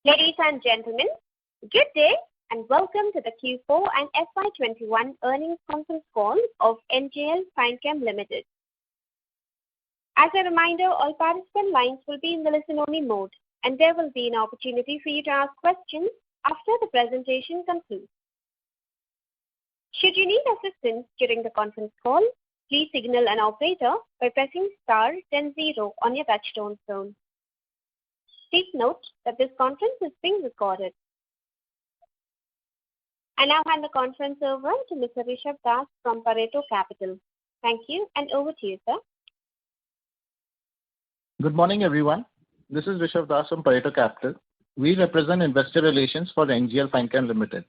Ladies and gentlemen, good day and welcome to the Q4 and FY21 earnings conference call of NGL Finechem Limited. As a reminder, all participant lines will be in the listen-only mode, and there will be an opportunity for you to ask questions after the presentation concludes. Should you need assistance during the conference call, please signal an operator by pressing star 10 on your touchtone phone. Please note that this conference is being recorded. I now hand the conference over to Mr. Rishabh Das from Pareto Capital. Thank you, and over to you, sir. Good morning, everyone. This is Rishabh Das from Pareto Capital. We represent investor relations for NGL Finechem Limited.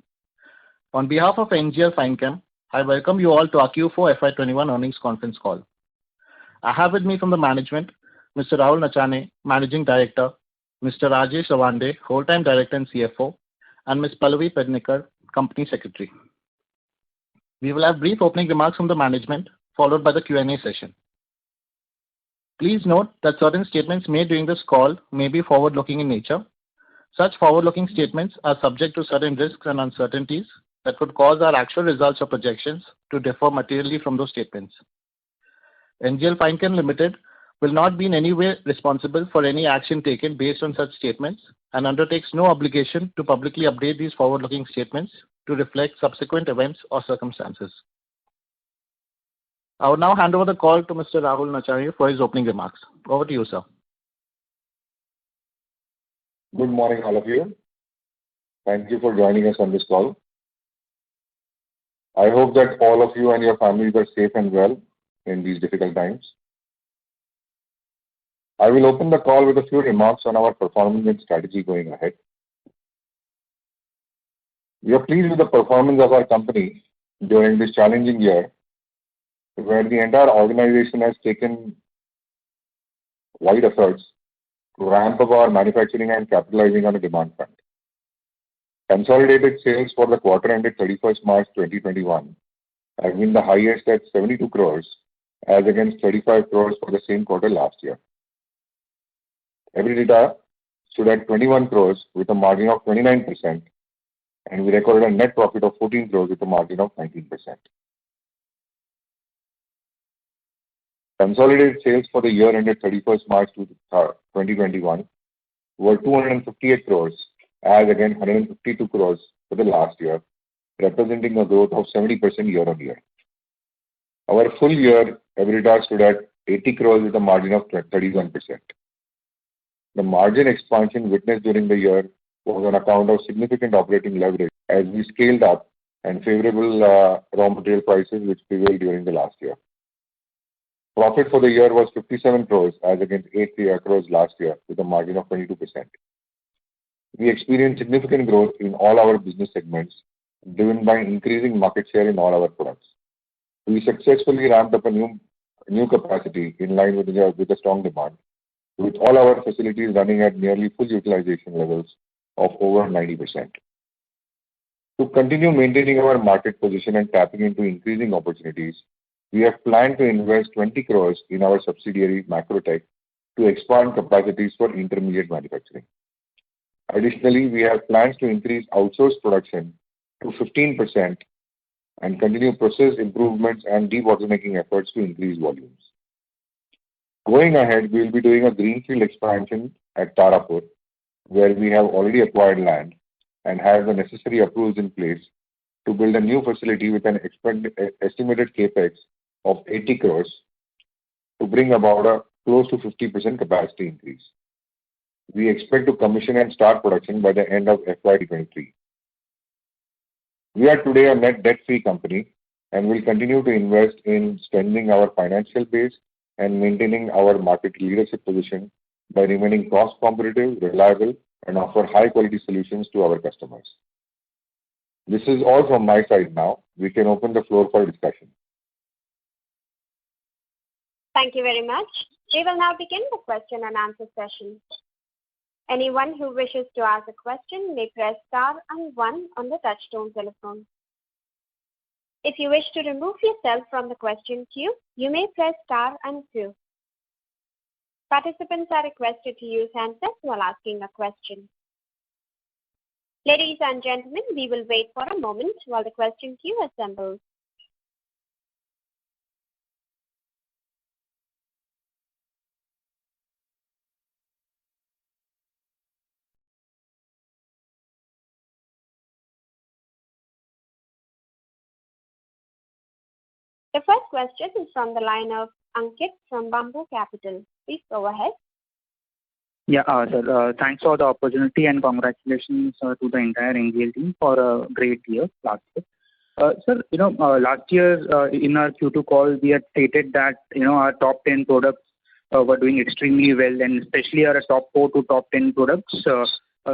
On behalf of NGL Finechem, I welcome you all to our Q4 FY21 earnings conference call. I have with me from the management, Mr. Rahul Nachane, Managing Director, Mr. Rajesh Rawande, Whole-Time Director and CFO, and Ms. Pallavi Pednekar, Company Secretary. We will have brief opening remarks from the management, followed by the Q&A session. Please note that certain statements made during this call may be forward-looking in nature. Such forward-looking statements are subject to certain risks and uncertainties that could cause our actual results or projections to differ materially from those statements. NGL Finechem Limited will not be in any way responsible for any action taken based on such statements and undertakes no obligation to publicly update these forward-looking statements to reflect subsequent events or circumstances. I will now hand over the call to Mr. Rahul Nachane for his opening remarks. Over to you, sir. Good morning, all of you. Thank you for joining us on this call. I hope that all of you and your families are safe and well in these difficult times. I will open the call with a few remarks on our performance and strategy going ahead. We are pleased with the performance of our company during this challenging year, where the entire organization has taken wide efforts to ramp up our manufacturing and capitalizing on the demand front. Consolidated sales for the quarter ended 31st March 2021 have been the highest at 72 crores as against 35 crores for the same quarter last year. EBITDA stood at 21 crores with a margin of 29%, and we recorded a net profit of 14 crores with a margin of 19%. Consolidated sales for the year ended 31st March 2021 were 258 crores as against 152 crores for the last year, representing a growth of 70% year-on-year. Our full year EBITDA stood at 80 crores with a margin of 31%. The margin expansion witnessed during the year was on account of significant operating leverage as we scaled up and favorable raw material prices which prevailed during the last year. Profit for the year was 57 crores as against 8 crores last year with a margin of 22%. We experienced significant growth in all our business segments driven by increasing market share in all our products. We successfully ramped up a new capacity in line with the strong demand, with all our facilities running at nearly full utilization levels of over 90%. To continue maintaining our market position and tapping into increasing opportunities, we have planned to invest 20 crores in our subsidiary Macrotech to expand capacities for intermediate manufacturing. Additionally, we have plans to increase outsourced production to 15% and continue process improvements and debottlenecking efforts to increase volumes. Going ahead, we will be doing a greenfield expansion at Tarapur, where we have already acquired land and have the necessary approvals in place to build a new facility with an estimated capex of 80 crores to bring about a close to 50% capacity increase. We expect to commission and start production by the end of FY23. We are today a net debt-free company and will continue to invest in strengthening our financial base and maintaining our market leadership position by remaining cost competitive, reliable, and offer high-quality solutions to our customers. This is all from my side now. We can open the floor for discussion. Thank you very much. We will now begin the question and answer session. Anyone who wishes to ask a question may press star and 1 on the touchtone telephone. If you wish to remove yourself from the question queue, you may press star and 2. Participants are requested to use handsets while asking a question. Ladies and gentlemen, we will wait for a moment while the question queue assembles. The first question is from the line of Ankit from Bamboo Capital. Please go ahead. Yeah, sir. Thanks for the opportunity and congratulations to the entire NGL team for a great year last year. Sir, last year in our Q2 call, we had stated that, our top 10 products were doing extremely well, and especially our top 4 to top 10 products,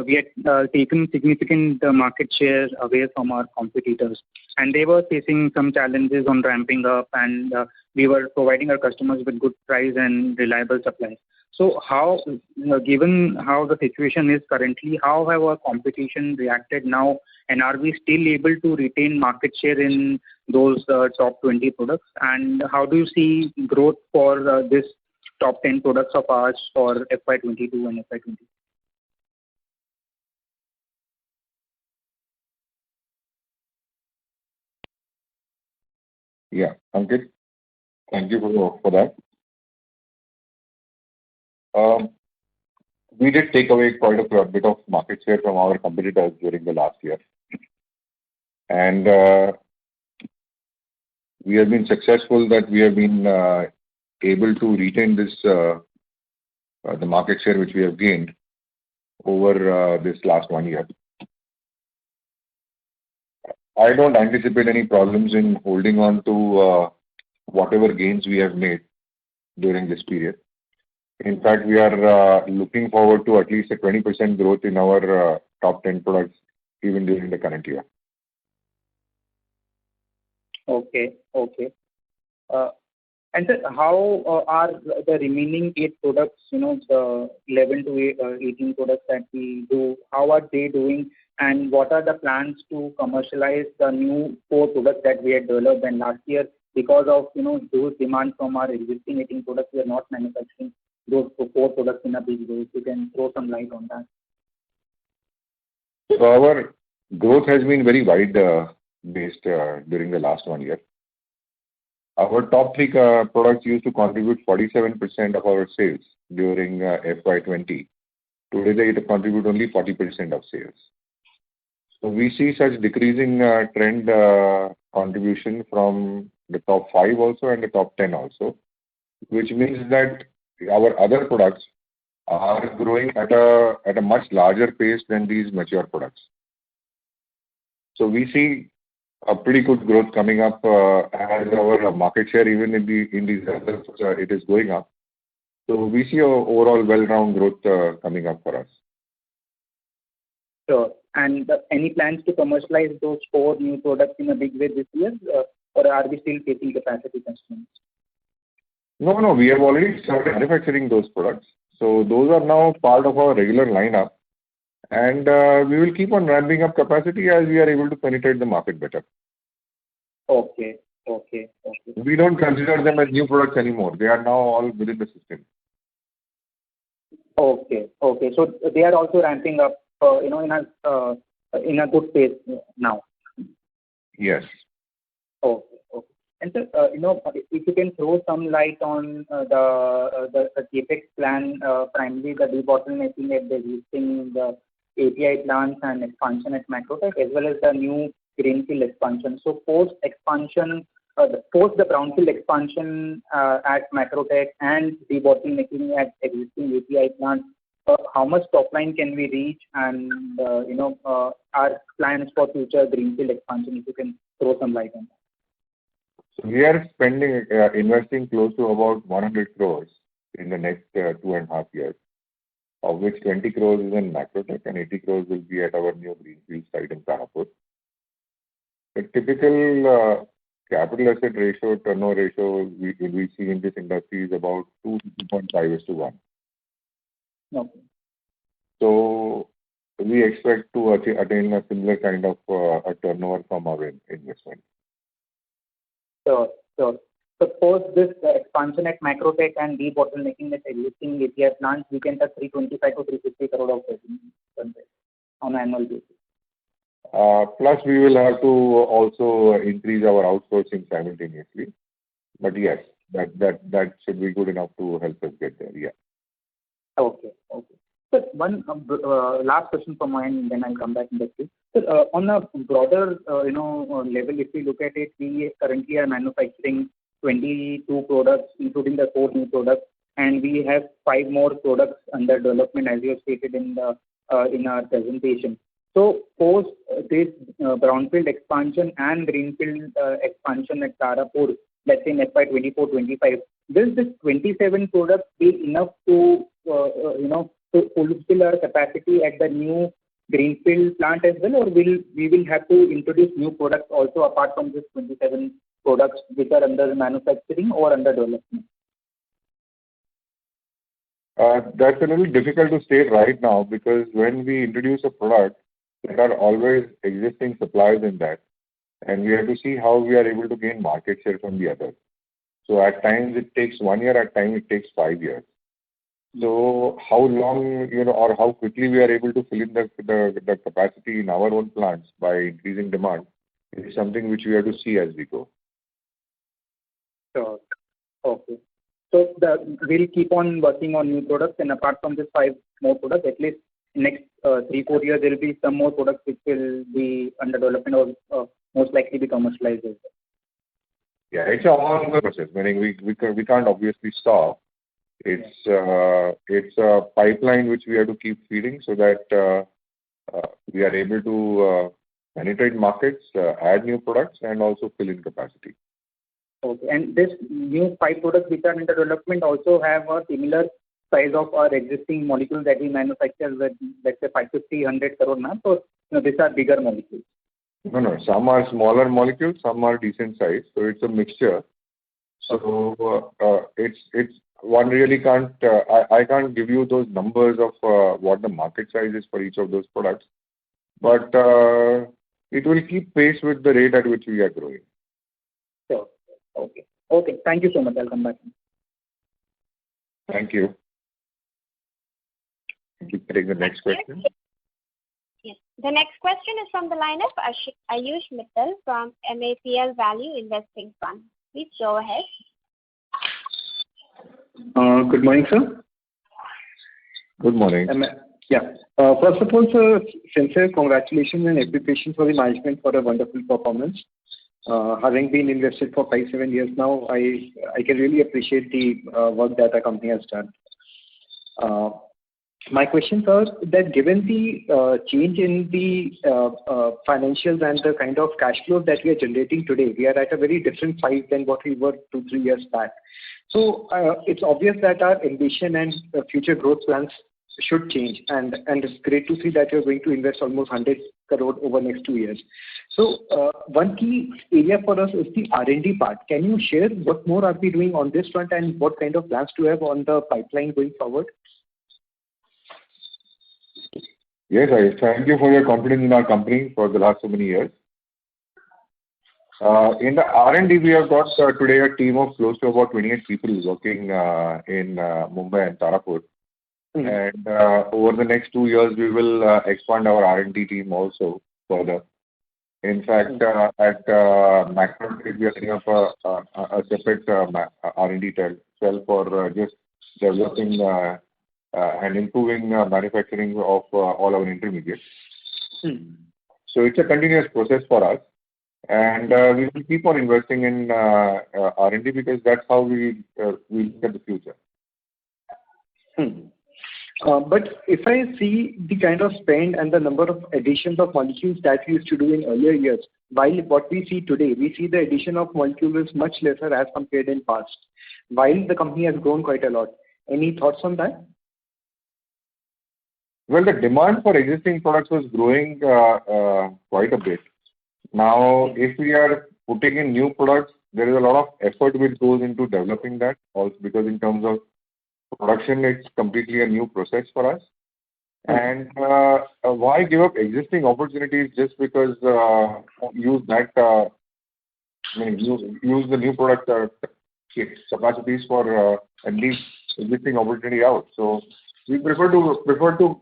we had taken significant market share away from our competitors. And they were facing some challenges on ramping up, and we were providing our customers with good price and reliable supply. So how, given how the situation is currently, how have our competition reacted now, and are we still able to retain market share in those top 20 products? And how do you see growth for this top 10 products of ours for FY22 and FY23? Yeah, Ankit, thank you for that. We did take away quite a bit of market share from our competitors during the last year. And we have been successful that we have been able to retain this the market share which we have gained over this last 1 year. I don't anticipate any problems in holding on to whatever gains we have made during this period. In fact, we are looking forward to at least a 20% growth in our top 10 products even during the current year. Okay. And sir, how are the remaining 8 products, the 11 to 18 products that we do, how are they doing, and what are the plans to commercialize the new 4 products that we had developed? And last year, because of those demands from our existing 18 products, we are not manufacturing those 4 products in a big way. If you can throw some light on that. So our growth has been very wide based during the last 1 year. Our top 3 products used to contribute 47% of our sales during FY20. Today they contribute only 40% of sales. So we see such decreasing trend contribution from the top 5 also and the top 10 also, which means that our other products are growing at a much larger pace than these mature products. So we see a pretty good growth coming up as our market share even in these others it is going up. So we see a overall well-rounded growth coming up for us. Sure. And any plans to commercialize those 4 new products in a big way this year, or are we still facing capacity constraints? No, we have already started manufacturing those products. So those are now part of our regular lineup. And we will keep on ramping up capacity as we are able to penetrate the market better. Okay. We don't consider them as new products anymore. They are now all within the system. Okay. So they are also ramping up, in a good pace now. Yes. Okay. And sir, if you can throw some light on the capex plan, primarily the debottlenecking at the existing API plants and expansion at Macrotech, as well as the new greenfield expansion. So post the brownfield expansion at Macrotech and debottlenecking at existing API plants, how much top line can we reach, and our plans for future greenfield expansion, if you can throw some light on that. So we are investing close to about 100 crores in the next 2.5 years, of which 20 crores is in Macrotech and 80 crores will be at our new greenfield site in Tarapur. The typical capital asset ratio, turnover ratio we see in this industry is about 2 to 2.5:1. Okay. So we expect to attain a similar kind of a turnover from our investment. Sure. So post this expansion at Macrotech and debottlenecking at existing API plants, we can touch 325 to 350 crore of revenue on an annual basis. Plus, we will have to also increase our outsourcing simultaneously. But yes, that should be good enough to help us get there. Yeah. Okay. So one last question from my end, then I'll come back in the queue. So, on a broader, level, if we look at it, we currently are manufacturing 22 products, including the 4 new products, and we have 5 more products under development, as you have stated in our presentation. So, post this brownfield expansion and greenfield expansion at Tarapur, let's say in FY 24-25, will this 27 products be enough to to fulfill our capacity at the new greenfield plant as well, or we will have to introduce new products also apart from this 27 products which are under manufacturing or under development? That's a little difficult to state right now, because when we introduce a product, there are always existing suppliers in that, and we have to see how we are able to gain market share from the others. So at times it takes 1 year, at times it takes 5 years. So how long, or how quickly we are able to fill in the capacity in our own plants by increasing demand is something which we have to see as we go. Sure. Okay. So we'll keep on working on new products, and apart from this 5 more products, at least next 3-4 years, there will be some more products which will be under development or most likely be commercialized as well. Yeah, it's a ongoing process, meaning we can't obviously stop. It's a pipeline which we have to keep feeding so that we are able to penetrate markets, add new products, and also fill in capacity. Okay. And this new 5 products which are under development also have a similar size of our existing molecules that we manufacture with, let's say, 550-100 crore now. So these are bigger molecules. No. Some are smaller molecules, some are decent size. So it's a mixture. So it's one really can't. I can't give you those numbers of what the market size is for each of those products, but it will keep pace with the rate at which we are growing. Sure. Okay. Thank you so much. I'll come back. Thank you. You can take the next question. Yes. The next question is from the line of Ayush Mittal from MAPL Value Investing Fund. Please go ahead. Good morning, sir. Good morning. First of all, sir, sincere congratulations and appreciation for the management for a wonderful performance. Having been invested for 5-7 years now, I can really appreciate the work that the company has done. My questions are that given the change in the financials and the kind of cash flows that we are generating today, we are at a very different size than what we were 2-3 years back. So it's obvious that our ambition and future growth plans should change, and it's great to see that you're going to invest almost 100 crore over the next 2 years. So one key area for us is the R&D part. Can you share what more are we doing on this front, and what kind of plans do you have on the pipeline going forward? Yes, I thank you for your confidence in our company for the last so many years. In the R&D, we have got today a team of close to about 28 people working in Mumbai and Tarapur. And over the next 2 years, we will expand our R&D team also further. In fact, at Macron, we are setting up a separate R&D cell for just developing and improving manufacturing of all our intermediates. So it's a continuous process for us, and we will keep on investing in R&D because that's how we look at the future. But if I see the kind of spend and the number of additions of molecules that we used to do in earlier years, while what we see today, we see the addition of molecules is much lesser as compared in past, while the company has grown quite a lot. Any thoughts on that? Well, the demand for existing products was growing quite a bit. Now, if we are putting in new products, there is a lot of effort which goes into developing that also, because in terms of production, it's completely a new process for us. And why give up existing opportunities just because use the new product capacities for and leave existing opportunity out? So we prefer to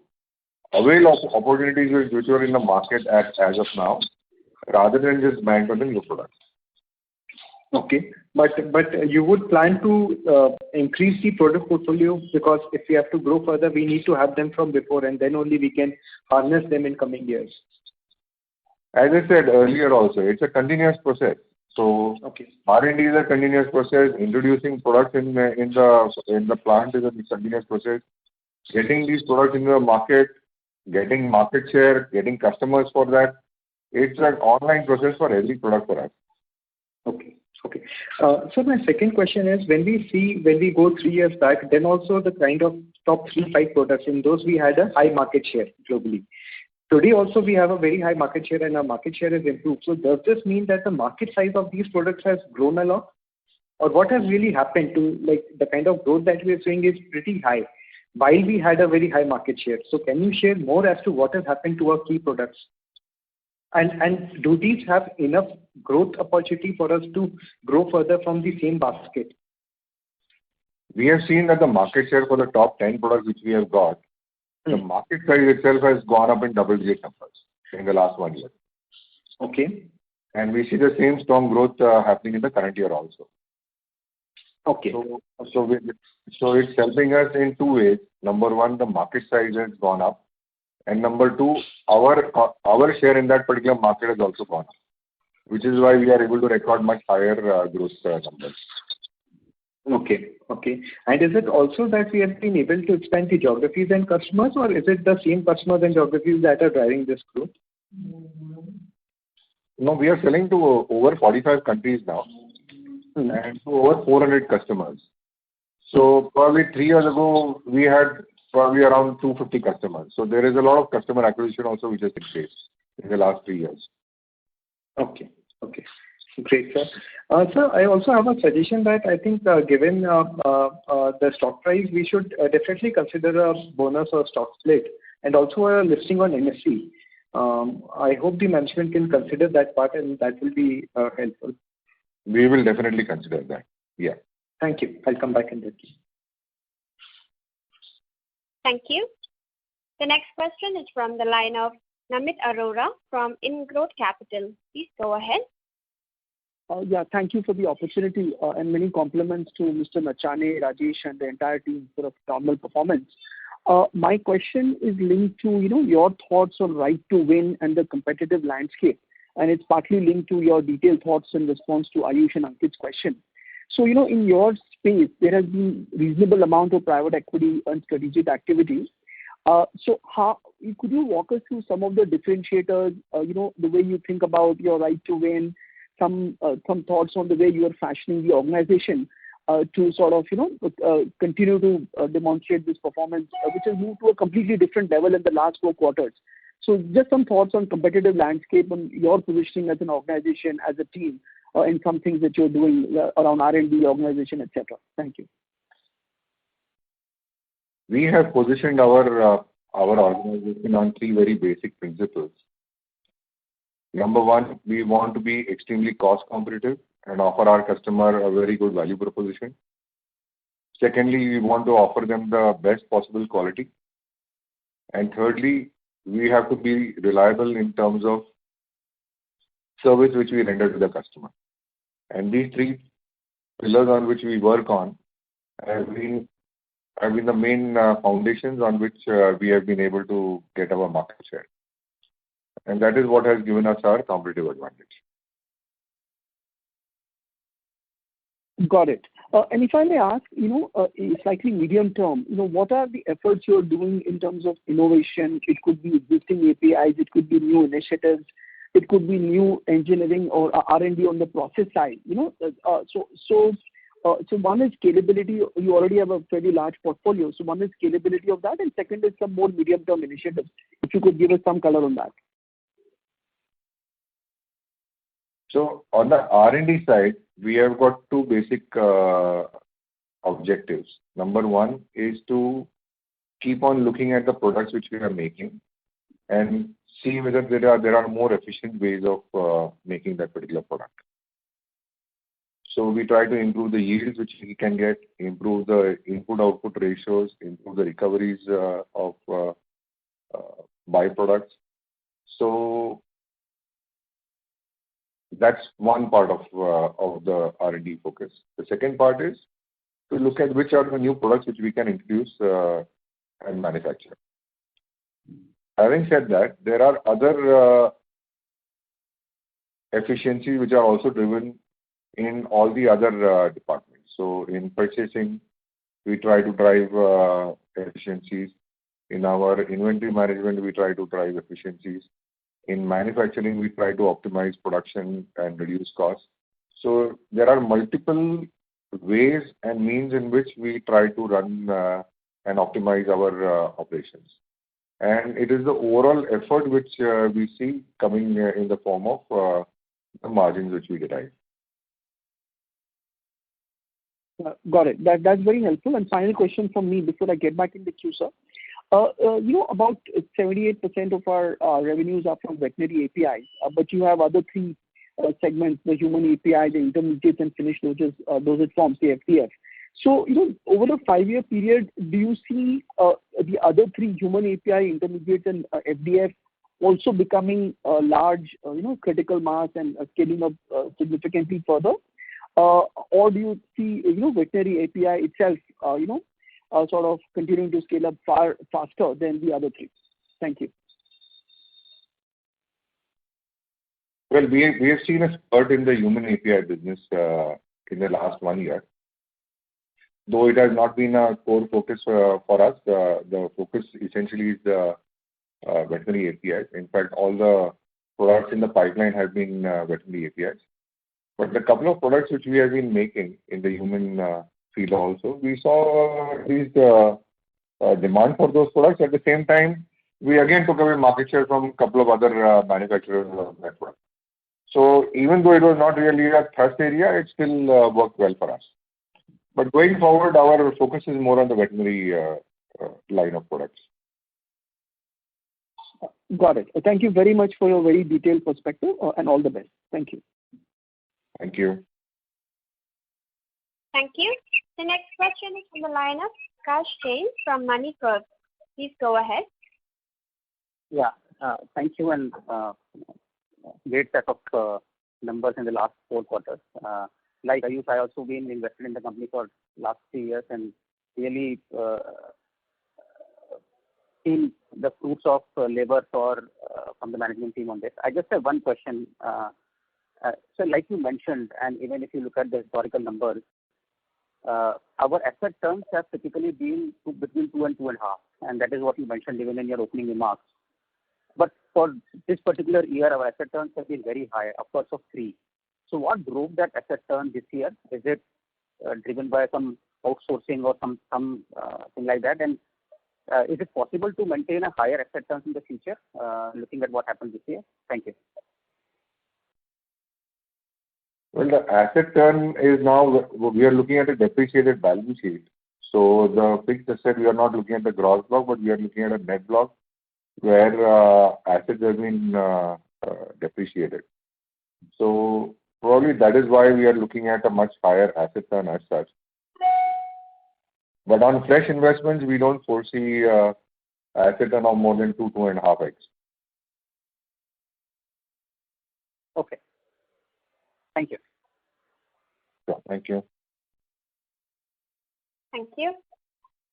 avail of opportunities which are in the market as of now, rather than just bank on the new products. Okay. But you would plan to increase the product portfolio, because if we have to grow further, we need to have them from before, and then only we can harness them in coming years. As I said earlier also, it's a continuous process. So Okay. R&D is a continuous process. Introducing products in the plant is a continuous process. Getting these products into the market, getting market share, getting customers for that, it's an online process for every product for us. Okay. Okay. So my second question is, when we go 3 years back, then also the kind of top 3-5 products, in those we had a high market share globally. Today also we have a very high market share, and our market share has improved. So does this mean that the market size of these products has grown a lot? Or what has really happened to, like, the kind of growth that we are seeing is pretty high while we had a very high market share? So can you share more as to what has happened to our key products? And do these have enough growth opportunity for us to grow further from the same basket? We have seen that the market share for the top 10 products which we have got, the market size itself has gone up in double-digit numbers in the last 1 year. Okay. And we see the same strong growth happening in the current year also. Okay. So it's helping us in 2 ways. Number one, the market size has gone up. And number two, our share in that particular market has also gone up, which is why we are able to record much higher growth numbers. Okay. Okay. And is it also that we have been able to expand the geographies and customers, or is it the same customers and geographies that are driving this growth? No, we are selling to over 45 countries now and to over 400 customers. So probably 3 years ago, we had probably around 250 customers. So there is a lot of customer acquisition also which has taken place in the last 3 years. Okay. Okay. Great, sir. Sir, I also have a suggestion that I think, given the stock price, we should definitely consider a bonus or stock split, and also a listing on NSE. I hope the management can consider that part, and that will be helpful. We will definitely consider that. Yeah. Thank you. I'll come back in that case. Thank you. The next question is from the line of Namit Arora from InGrowth Capital. Please go ahead. Yeah, thank you for the opportunity, and many compliments to Mr. Nachane, Rajesh, and the entire team for a phenomenal performance. My question is linked to, your thoughts on right to win and the competitive landscape, and it's partly linked to your detailed thoughts in response to Ayush and Ankit's question. So, in your space, there has been reasonable amount of private equity and strategic activity. So could you walk us through some of the differentiators, the way you think about your right to win, some thoughts on the way you are fashioning the organization to sort of, continue to demonstrate this performance, which has moved to a completely different level in the last 4 quarters. So just some thoughts on competitive landscape and your positioning as an organization, as a team, and some things that you're doing around R&D, organization, etc. Thank you. We have positioned our organization on 3 very basic principles. Number one, we want to be extremely cost competitive and offer our customer a very good value proposition. Secondly, we want to offer them the best possible quality. And thirdly, we have to be reliable in terms of service which we render to the customer. And these 3 pillars on which we work on have been the main foundations on which we have been able to get our market share. And that is what has given us our competitive advantage. Got it. And if I may ask, slightly medium term, what are the efforts you're doing in terms of innovation? It could be existing APIs, it could be new initiatives, it could be new engineering or R&D on the process side. So one is scalability. You already have a fairly large portfolio. So one is scalability of that, and second is some more medium-term initiatives. If you could give us some color on that. So on the R&D side, we have got 2 basic objectives. Number one is to keep on looking at the products which we are making and see whether there are more efficient ways of making that particular product. So we try to improve the yields which we can get, improve the input-output ratios, improve the recoveries of byproducts. So that's one part of the R&D focus. The second part is to look at which are the new products which we can introduce and manufacture. Having said that, there are other efficiencies which are also driven in all the other departments. So in purchasing, we try to drive efficiencies. In our inventory management, we try to drive efficiencies. In manufacturing, we try to optimize production and reduce costs. So there are multiple ways and means in which we try to run and optimize our operations. And it is the overall effort which we see coming in the form of the margins which we derive. Got it. That's very helpful. And final question from me before I get back in the queue, sir. About 78% of our revenues are from veterinary APIs, but you have other three segments: the human API, the intermediates, and finished dosage forms, the FDF. So, over the 5-year period, do you see the other three, human API, intermediates, and FDF, also becoming large, critical mass and scaling up significantly further? Or do you see, veterinary API itself, sort of continuing to scale up far faster than the other three? Thank you. Well, we have seen a spurt in the human API business in the last 1 year. Though it has not been a core focus for us, the focus essentially is the veterinary APIs. In fact, all the products in the pipeline have been veterinary APIs. But the couple of products which we have been making in the human field also, we saw increased demand for those products. At the same time, we again took away market share from a couple of other manufacturers of that product. So even though it was not really a thrust area, it still worked well for us. But going forward, our focus is more on the veterinary line of products. Got it. Thank you very much for your very detailed perspective and all the best. Thank you. Thank you. Thank you. The next question is from the line of Kash Jain from MoneyCurve. Please go ahead. Yeah, thank you, and great set of numbers in the last 4 quarters. Like Ayush, I also been invested in the company for last 3 years and really seen the fruits of labor from the management team on this. I just have one question. So like you mentioned, and even if you look at the historical numbers, our asset turns have typically been between 2 and 2.5, and that is what you mentioned even in your opening remarks. But for this particular year, our asset turns have been very high, upwards of 3. So what drove that asset turn this year? Is it driven by some outsourcing or some thing like that? And is it possible to maintain a higher asset turns in the future, looking at what happened this year? Thank you. Well, the asset turn is now, we are looking at a depreciated balance sheet. So the fixed asset, we are not looking at the gross block, but we are looking at a net block where assets have been depreciated. So probably that is why we are looking at a much higher asset turn as such. But on fresh investments, we don't foresee asset turn of more than 2.5x. Okay. Thank you. Sure. Thank you. Thank you.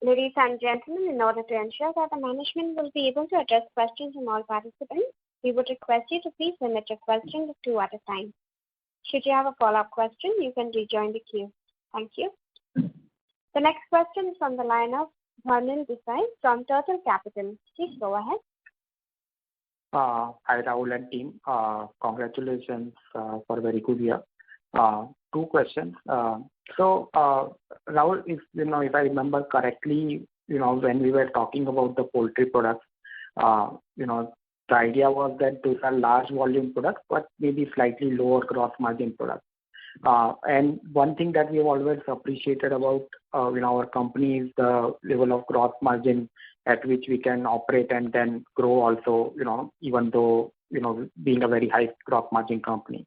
Ladies and gentlemen, in order to ensure that the management will be able to address questions from all participants, we would request you to please limit your questions to 2 at a time. Should you have a follow-up question, you can rejoin the queue. Thank you. The next question is from the line of Bharnil Desai from Turtle Capital. Please go ahead. Hi, Rahul and team. Congratulations for a very good year. 2 questions. So, Rahul, if I remember correctly, when we were talking about the poultry products, the idea was that those are large volume products, but maybe slightly lower gross margin products. And one thing that we have always appreciated about our company is the level of gross margin at which we can operate and then grow also, even though, being a very high gross margin company.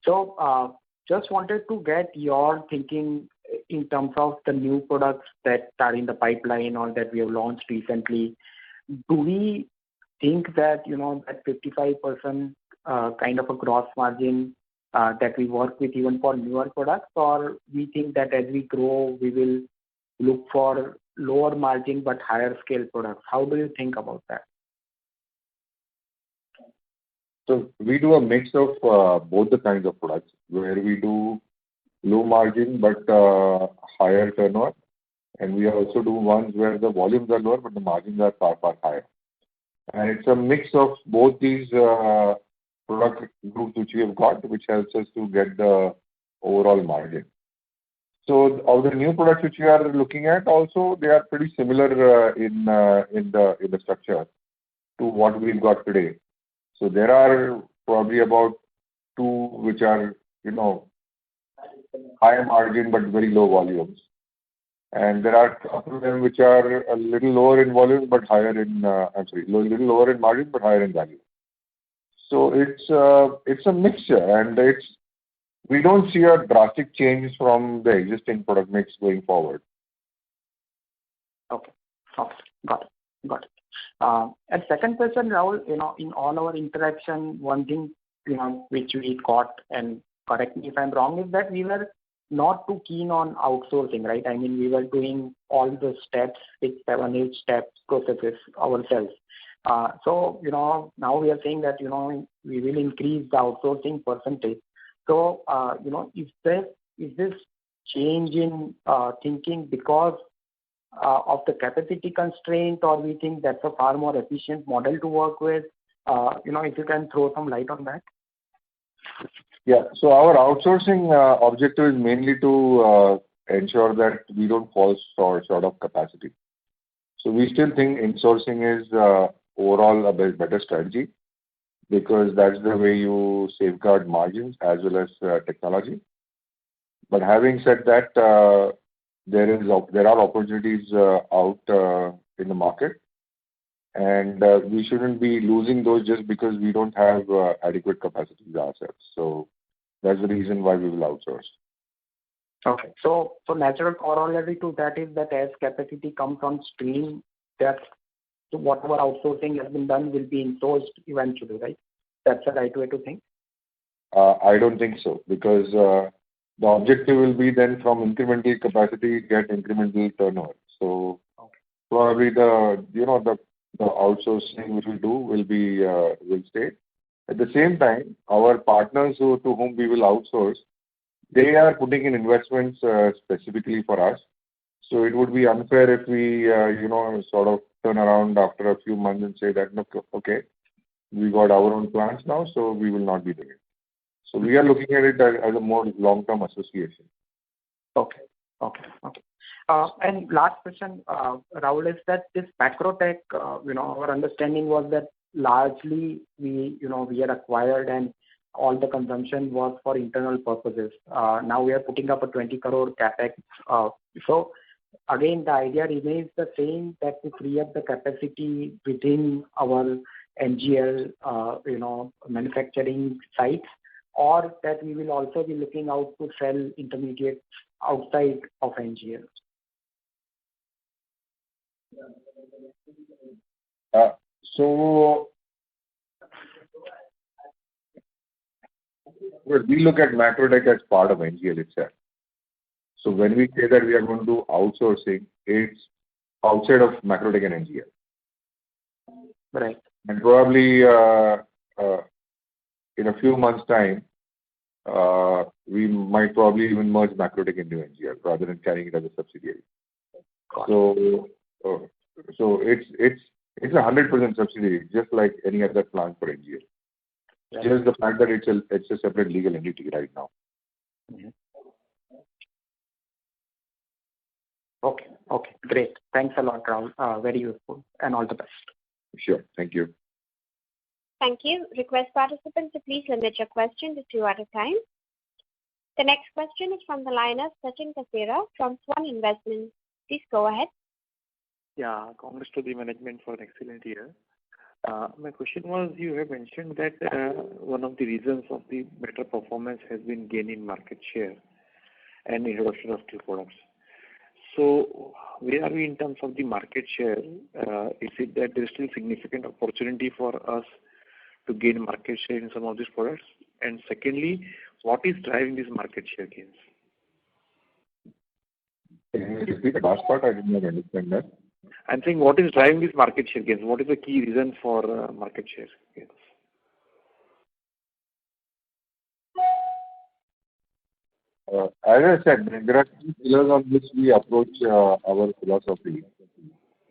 So just wanted to get your thinking in terms of the new products that are in the pipeline or that we have launched recently. Do we think that, that 55% kind of a gross margin that we work with even for newer products, or we think that as we grow, we will look for lower margin but higher scale products? How do you think about that? So we do a mix of both the kinds of products, where we do low margin but higher turnover, and we also do ones where the volumes are lower but the margins are far, far higher. And it's a mix of both these product groups which we have got, which helps us to get the overall margin. So of the new products which we are looking at, also they are pretty similar in the structure to what we've got today. So there are probably about 2 which are higher margin but very low volumes, and there are a couple of them which are a little lower in volume but higher in little lower in margin but higher in value. So it's a mixture, and we don't see a drastic change from the existing product mix going forward. Okay. Got it. And second question, Rahul, in all our interaction, one thing, which we got, and correct me if I'm wrong, is that we were not too keen on outsourcing, right? I mean, we were doing all the steps, 6, 7, 8 steps processes ourselves. So, now we are saying that, we will increase the outsourcing percentage. So, is this change in thinking because of the capacity constraint, or we think that's a far more efficient model to work with? If you can throw some light on that. Yeah. So our outsourcing objective is mainly to ensure that we don't fall short of capacity. So we still think insourcing is overall a better strategy, because that's the way you safeguard margins as well as technology. But having said that, there are opportunities out in the market, and we shouldn't be losing those just because we don't have adequate capacities ourselves. So that's the reason why we will outsource. Okay. So natural corollary to that is that as capacity comes on stream, that whatever outsourcing has been done will be insourced eventually, right? That's the right way to think? I don't think so, because the objective will be then from incremental capacity get incremental turnover. So probably the outsourcing which we do will stay. At the same time, our partners to whom we will outsource, they are putting in investments specifically for us. So it would be unfair if we sort of turn around after a few months and say that, look, okay, we got our own plants now, so we will not be doing it. So we are looking at it as a more long-term association. Okay. And last question, Rahul, is that this Macrotech, our understanding was that largely we had acquired and all the consumption was for internal purposes. Now we are putting up a 20 crore capex. So again, the idea remains the same, that to free up the capacity within our NGL, manufacturing sites, or that we will also be looking out to sell intermediates outside of NGL. So we look at Macrotech as part of NGL itself. So when we say that we are going to do outsourcing, it's outside of Macrotech and NGL. Right. And probably in a few months' time, we might probably even merge Macrotech into NGL rather than carrying it as a subsidiary. So it's a 100% subsidiary, just like any other plant for NGL. Right. Just the fact that it's a separate legal entity right now. Mm-hmm. Okay, great. Thanks a lot, Rahul. Very useful, and all the best. Sure. Thank you. Thank you. Request participants to please limit your question to 2 at a time. The next question is from the line of Sachin Kasera from Swan Investments. Please go ahead. Yeah, congrats to the management for an excellent year. My question was, you have mentioned that one of the reasons of the better performance has been gain in market share and introduction of new products. So where are we in terms of the market share? Is it that there is still significant opportunity for us to gain market share in some of these products? And secondly, what is driving these market share gains? Can you repeat the last part? I did not understand that. I'm saying, what is driving these market share gains? What is the key reason for market share gains? As I said, there are two pillars on which we approach our philosophy.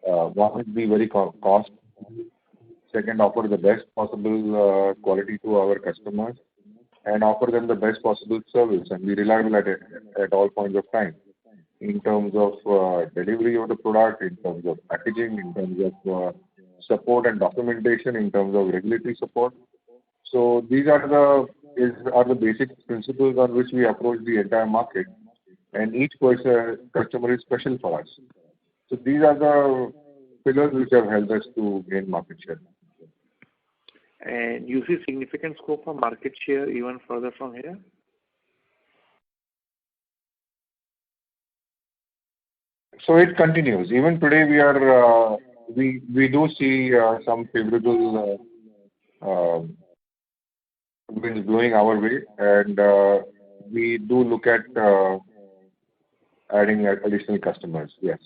One is be very cost. Second, offer the best possible quality to our customers and offer them the best possible service and be reliable at all points of time in terms of delivery of the product, in terms of packaging, in terms of support and documentation, in terms of regulatory support. So these are the basic principles on which we approach the entire market, and each customer is special for us. So these are the pillars which have helped us to gain market share. And you see significant scope for market share even further from here? So it continues. Even today, we do see some favorable winds blowing our way, and we do look at adding additional customers. Yes.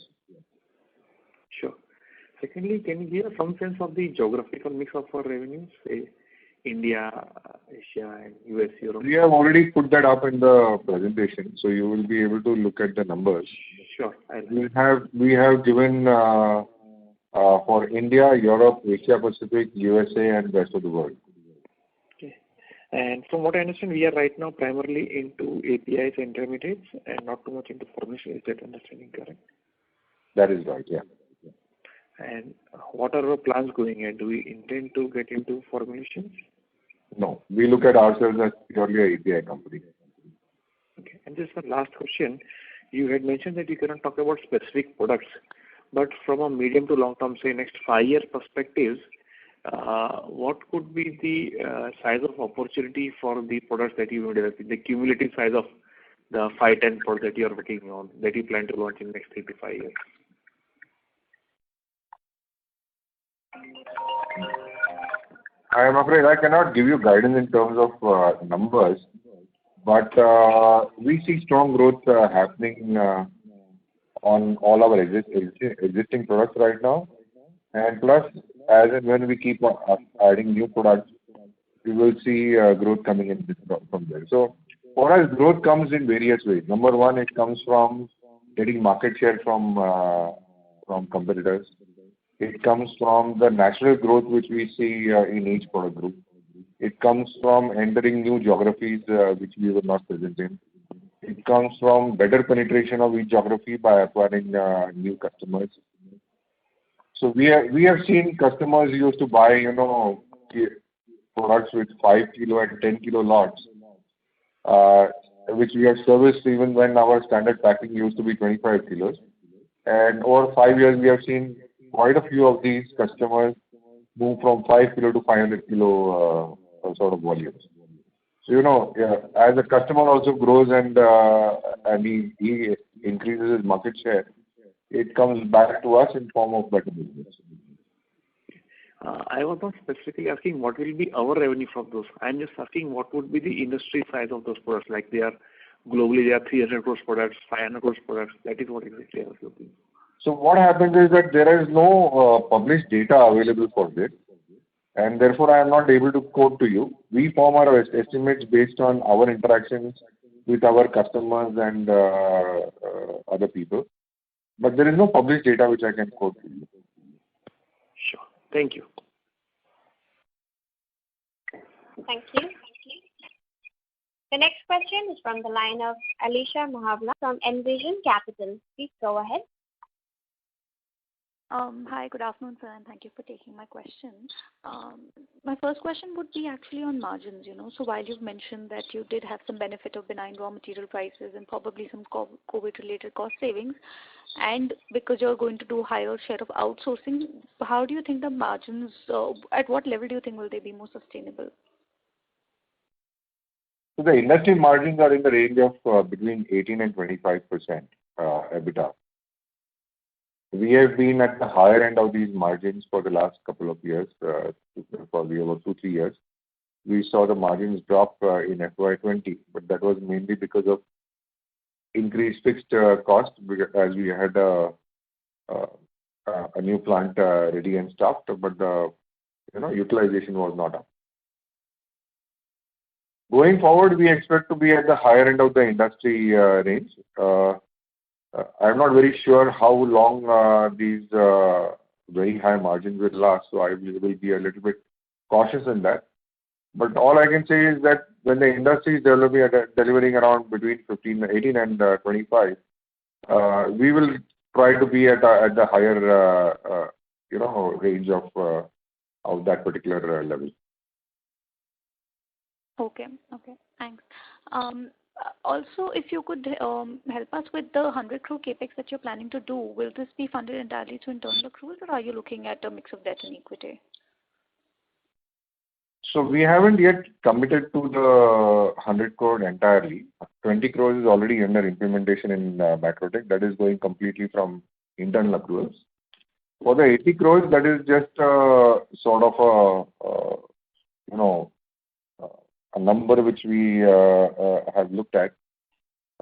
Sure. Secondly, can you give some sense of the geographical mix of our revenues, say India, Asia, and US, Europe? We have already put that up in the presentation, so you will be able to look at the numbers. Sure. We have given for India, Europe, Asia Pacific, USA, and rest of the world. Okay. And from what I understand, we are right now primarily into APIs and intermediates and not too much into formulation. Is that understanding correct? That is right, yeah. And what are our plans going ahead? Do we intend to get into formulations? No, we look at ourselves as purely an API company. Okay. And just one last question. You had mentioned that you cannot talk about specific products, but from a medium to long term, say next 5 year perspectives, what could be the size of opportunity for the products that you will develop, the cumulative size of the 5-10 products that you are working on, that you plan to launch in the next 3 to 5 years? I am afraid I cannot give you guidance in terms of numbers, but we see strong growth happening on all our existing products right now. And plus, as and when we keep adding new products, we will see growth coming in from there. So for us, growth comes in various ways. Number one, it comes from getting market share from competitors. It comes from the natural growth which we see in each product group. It comes from entering new geographies which we were not present in. It comes from better penetration of each geography by acquiring new customers. So we have seen customers used to buy, products with 5 kilo and 10 kilo lots, which we have serviced even when our standard packing used to be 25 kilos. And over 5 years, we have seen quite a few of these customers move from 5 kilo to 500 kilo sort of volumes. So, as a customer also grows and he increases his market share, it comes back to us in form of better business. I was not specifically asking what will be our revenue from those. I'm just asking what would be the industry size of those products. Like globally, they are 300 crores products, 500 crores products. That is what exactly I was looking. So what happens is that there is no published data available for this, and therefore I am not able to quote to you. We form our estimates based on our interactions with our customers and other people, but there is no published data which I can quote to you. Sure. Thank you. Thank you. The next question is from the line of Alisha Mahavla from Envision Capital. Please go ahead. Hi, good afternoon, sir, and thank you for taking my question. My first question would be actually on margins, So while you've mentioned that you did have some benefit of benign raw material prices and probably some COVID-related cost savings, and because you're going to do higher share of outsourcing, how do you think the margins, at what level do you think will they be more sustainable? So the industry margins are in the range of between 18 and 25% EBITDA. We have been at the higher end of these margins for the last couple of years, probably about 2-3 years. We saw the margins drop in FY20, but that was mainly because of increased fixed cost, as we had a new plant ready and staffed, but the utilization was not up. Going forward, we expect to be at the higher end of the industry range. I'm not very sure how long these very high margins will last, so I will be a little bit cautious in that. But all I can say is that when the industry is delivering around between 18 and 25, we will try to be at the higher range of that particular level. Okay. Thanks. Also, if you could help us with the 100 crore capex that you're planning to do, will this be funded entirely through internal accruals, or are you looking at a mix of debt and equity? So we haven't yet committed to the 100 crore entirely. 20 crores is already under implementation in Macrotech. That is going completely from internal accruals. For the 80 crores, that is just sort of a number which we have looked at.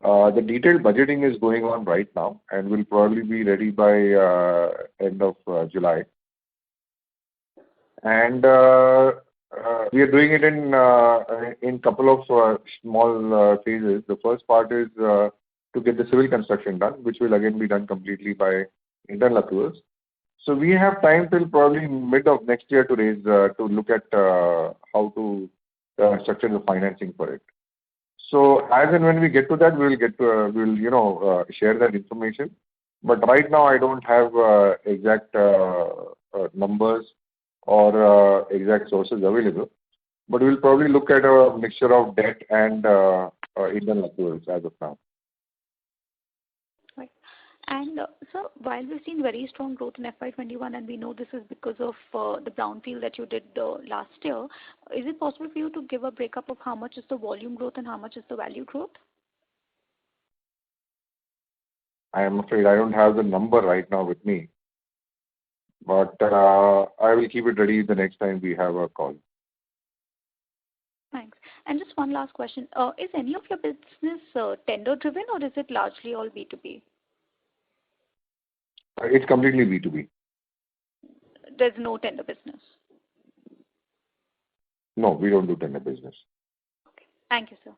The detailed budgeting is going on right now and will probably be ready by end of July. And we are doing it in couple of small phases. The first part is to get the civil construction done, which will again be done completely by internal accruals. So we have time till probably mid of next year to raise to look at how to structure the financing for it. So as and when we get to that, we'll share that information. But right now, I don't have exact numbers or exact sources available. But we'll probably look at a mixture of debt and internal accruals as of now. Right. And so while we've seen very strong growth in FY21, and we know this is because of the brownfield that you did last year, is it possible for you to give a breakup of how much is the volume growth and how much is the value growth? I am afraid I don't have the number right now with me. But I will keep it ready the next time we have a call. Thanks. And just one last question. Is any of your business tender-driven, or is it largely all B2B? It's completely B2B. There's no tender business? No, we don't do tender business. Okay. Thank you, sir.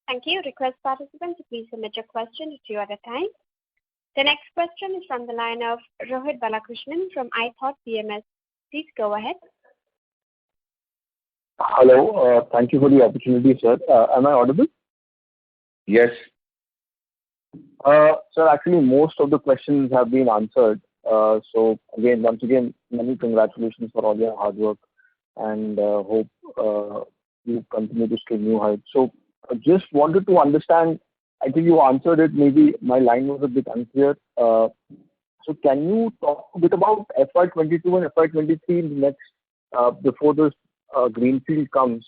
Thank you. Request participants to please submit your question 2 at a time. The next question is from the line of Rohit Balakrishnan from iThought PMS. Please go ahead. Hello. Thank you for the opportunity, sir. Am I audible? Yes. Sir, actually, most of the questions have been answered. So, once again, many congratulations for all your hard work, and hope you continue to scale new heights. So, I just wanted to understand, I think you answered it, maybe my line was a bit unclear. So, can you talk a bit about FY22 and FY23 in the next, before this greenfield comes?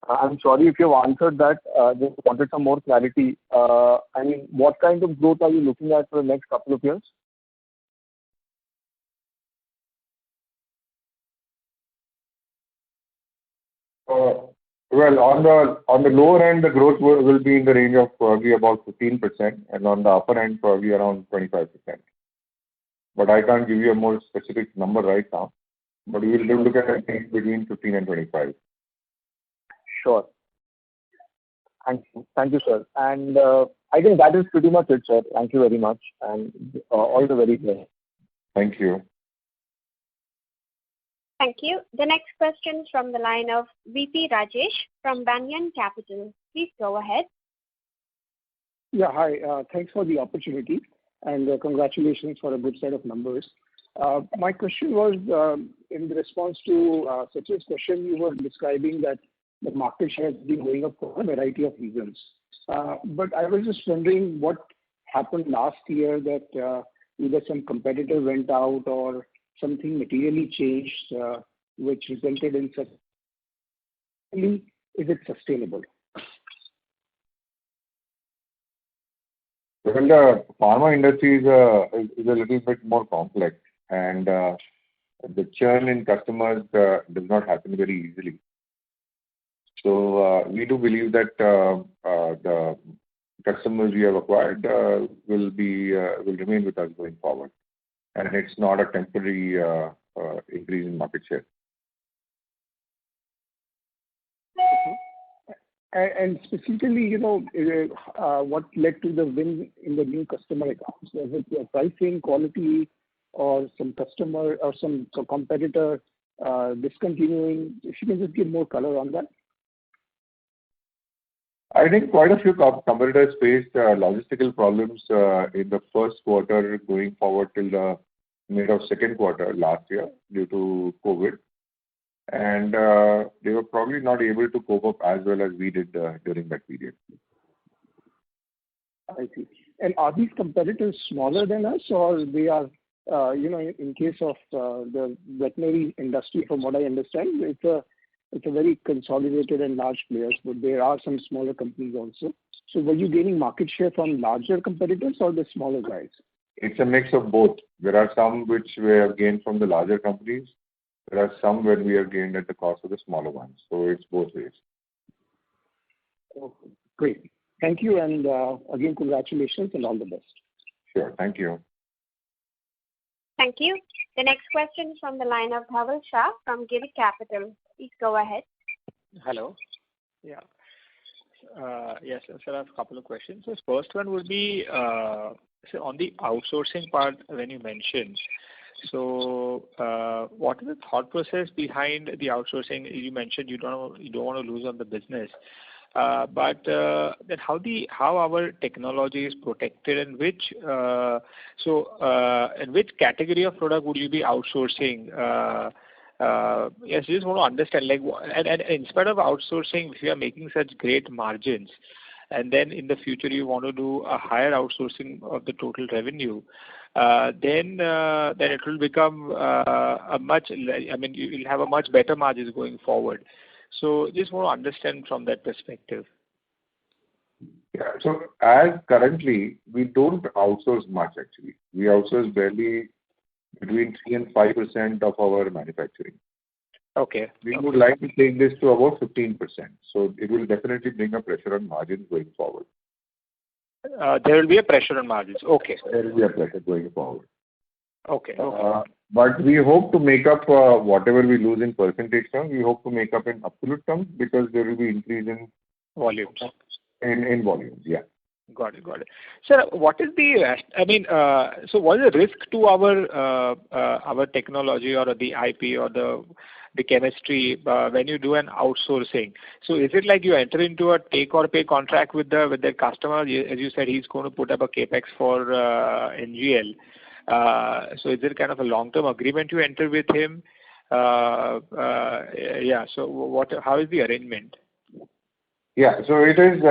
I'm sorry if you've answered that. Just wanted some more clarity. I mean, what kind of growth are you looking at for the next couple of years? Well, on the lower end, the growth will be in the range of probably about 15%, and on the upper end, probably around 25%. But I can't give you a more specific number right now. But we will look at it between 15 and 25. Sure. Thank you, sir. And I think that is pretty much it, sir. Thank you very much, and all the very best. Thank you. Thank you. The next question is from the line of VP Rajesh from Banyan Capital. Please go ahead. Yeah, hi. Thanks for the opportunity, and congratulations for a good set of numbers. My question was in response to Sachin's question. You were describing that the market share has been going up for a variety of reasons. But I was just wondering what happened last year, that either some competitor went out or something materially changed, which resulted in such. Is it sustainable? Well, the pharma industry is a little bit more complex, and the churn in customers does not happen very easily. So we do believe that the customers we have acquired will remain with us going forward, and it's not a temporary increase in market share. And specifically, what led to the win in the new customer accounts? Was it your pricing, quality, or some customer or some competitor discontinuing? If you can just give more color on that. I think quite a few competitors faced logistical problems in the first quarter going forward till the mid of second quarter last year due to COVID. And they were probably not able to cope up as well as we did during that period. I see. And are these competitors smaller than us, or they are, in case of the veterinary industry, from what I understand, it's a very consolidated and large players, but there are some smaller companies also. So were you gaining market share from larger competitors or the smaller guys? It's a mix of both. There are some which we have gained from the larger companies. There are some where we have gained at the cost of the smaller ones. So it's both ways. Okay, great. Thank you, and again, congratulations and all the best. Sure. Thank you. Thank you. The next question is from the line of Dhaval Shah from Girik Capital. Please go ahead. Hello. Yeah. Yes, sir, I have a couple of questions. So first one would be on the outsourcing part when you mentioned. So what is the thought process behind the outsourcing? You mentioned you don't want to lose on the business. But then how our technology is protected, and which in which category of product would you be outsourcing? Yes, just want to understand, and in spite of outsourcing, if you are making such great margins, and then in the future you want to do a higher outsourcing of the total revenue, then it will become you'll have a much better margins going forward. So just want to understand from that perspective. Yeah. So as currently, we don't outsource much actually. We outsource barely between 3 and 5% of our manufacturing. Okay. We would like to take this to about 15%. So it will definitely bring a pressure on margins going forward. There will be a pressure on margins. Okay. There will be a pressure going forward. Okay. But we hope to make up whatever we lose in percentage terms. We hope to make up in absolute terms because there will be increase in volumes. In volumes, yeah. Got it. Sir, what is the? So what is the risk to our technology or the IP or the chemistry when you do an outsourcing? So is it like you enter into a take or pay contract with the customer? As you said, he's going to put up a capex for NGL. So is it kind of a long-term agreement you enter with him? Yeah. So how is the arrangement? Yeah. So it is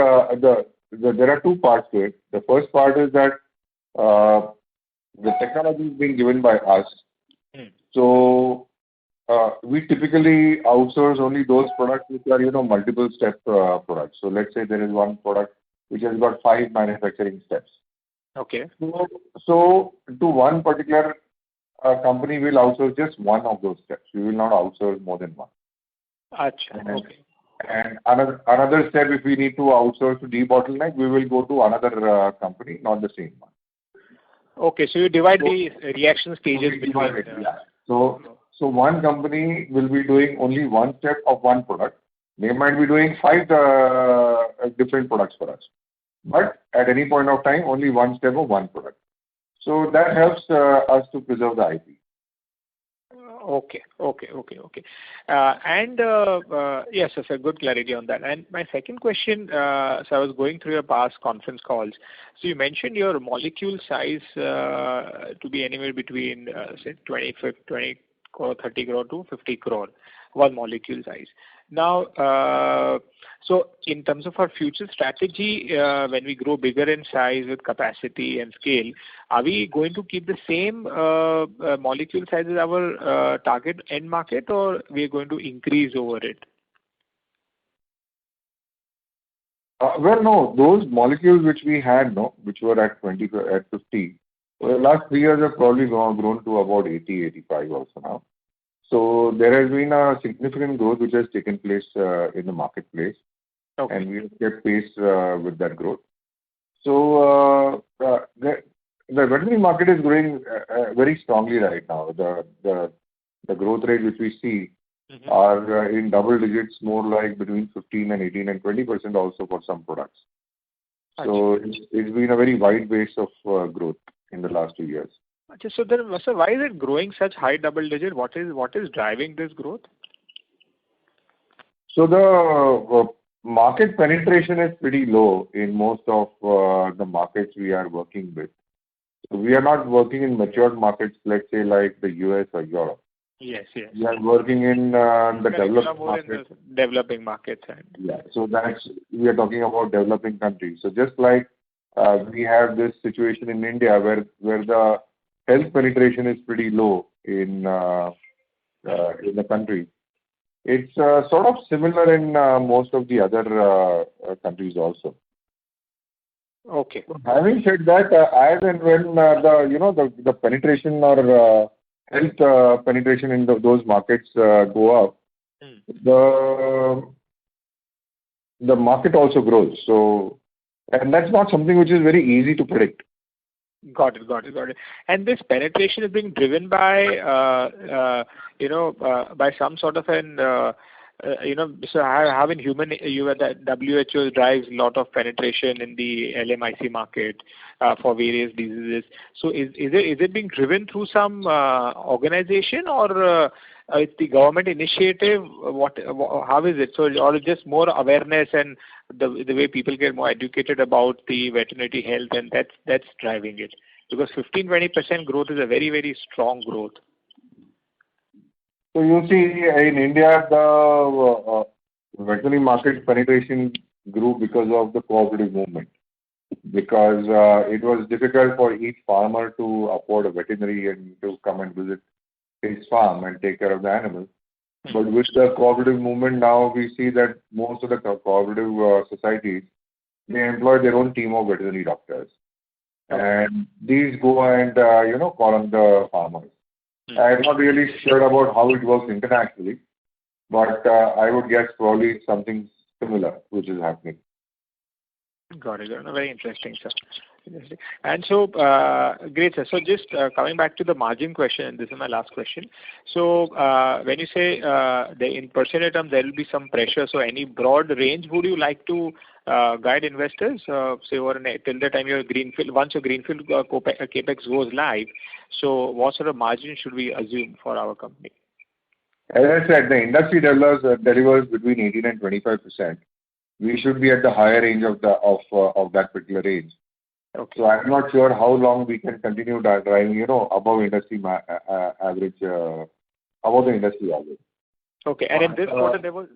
there are two parts to it. The first part is that the technology is being given by us. So we typically outsource only those products which are multiple step products. So let's say there is one product which has got 5 manufacturing steps. Okay. So to one particular company, will outsource just one of those steps. We will not outsource more than one. Achha. Okay. And another step, if we need to outsource to debottleneck, we will go to another company, not the same one. Okay, so you divide the reaction stages between. Yeah. So one company will be doing only one step of one product. They might be doing 5 different products for us. But at any point of time, only one step of one product. So that helps us to preserve the IP. Okay. And yes, sir, good clarity on that. And my second question, so I was going through your past conference calls. So you mentioned your molecule size to be anywhere between, say, 20 crore, 30 crore to 50 crore, one molecule size. Now, so in terms of our future strategy, when we grow bigger in size with capacity and scale, are we going to keep the same molecule size as our target end market, or we are going to increase over it? Well, no, those molecules which we had, which were at 50, over the last 3 years have probably grown to about 80, 85 also now. So there has been a significant growth which has taken place in the marketplace, and we have kept pace with that growth. So the veterinary market is growing very strongly right now. The growth rate which we see are in double digits, more like between 15 and 18 and 20% also for some products. So it's been a very wide base of growth in the last 2 years. So then, sir, why is it growing such high double digit? What is driving this growth? So the market penetration is pretty low in most of the markets we are working with. So we are not working in matured markets, let's say like the US or Europe. Yes. We are working in the developed markets. Developing markets. So we are talking about developing countries. So just like we have this situation in India where the health penetration is pretty low in the country. It's sort of similar in most of the other countries also. Okay. So having said that, as and when the penetration or health penetration in those markets go up, the market also grows. So, and that's not something which is very easy to predict. Got it. And this penetration is being driven by, by some sort of an, so having the WHO drives a lot of penetration in the LMIC market for various diseases. So is it being driven through some organization or it's the government initiative? How is it? So or just more awareness and the way people get more educated about the veterinary health, and that's driving it, because 15-20% growth is a very, very strong growth. So you see, in India, the veterinary market penetration grew because of the cooperative movement, because it was difficult for each farmer to afford a veterinary and to come and visit his farm and take care of the animals. But with the cooperative movement now, we see that most of the cooperative societies, they employ their own team of veterinary doctors. And these go and, call on the farmers. I'm not really sure about how it works internationally, but I would guess probably something similar which is happening. Got it. Very interesting, sir. And so, great, sir. So just coming back to the margin question, this is my last question. So when you say in percentage terms there will be some pressure, so any broad range would you like to guide investors, say over till the time your greenfield, once your greenfield capex goes live, so what sort of margin should we assume for our company? As I said, the industry delivers between 18 and 25%. We should be at the higher range of that particular range. Okay. So I'm not sure how long we can continue driving, above industry average, above the industry average. Okay. And in this quarter,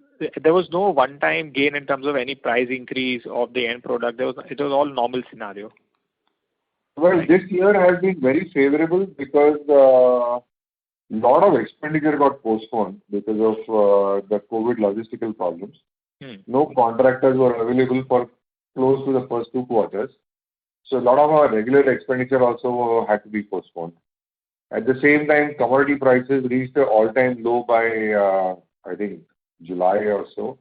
there was no one-time gain in terms of any price increase of the end product. It was all normal scenario. Well, this year has been very favorable because a lot of expenditure got postponed because of the COVID logistical problems. No contractors were available for close to the first 2 quarters. So a lot of our regular expenditure also had to be postponed. At the same time, commodity prices reached an all-time low by, I think, July or so.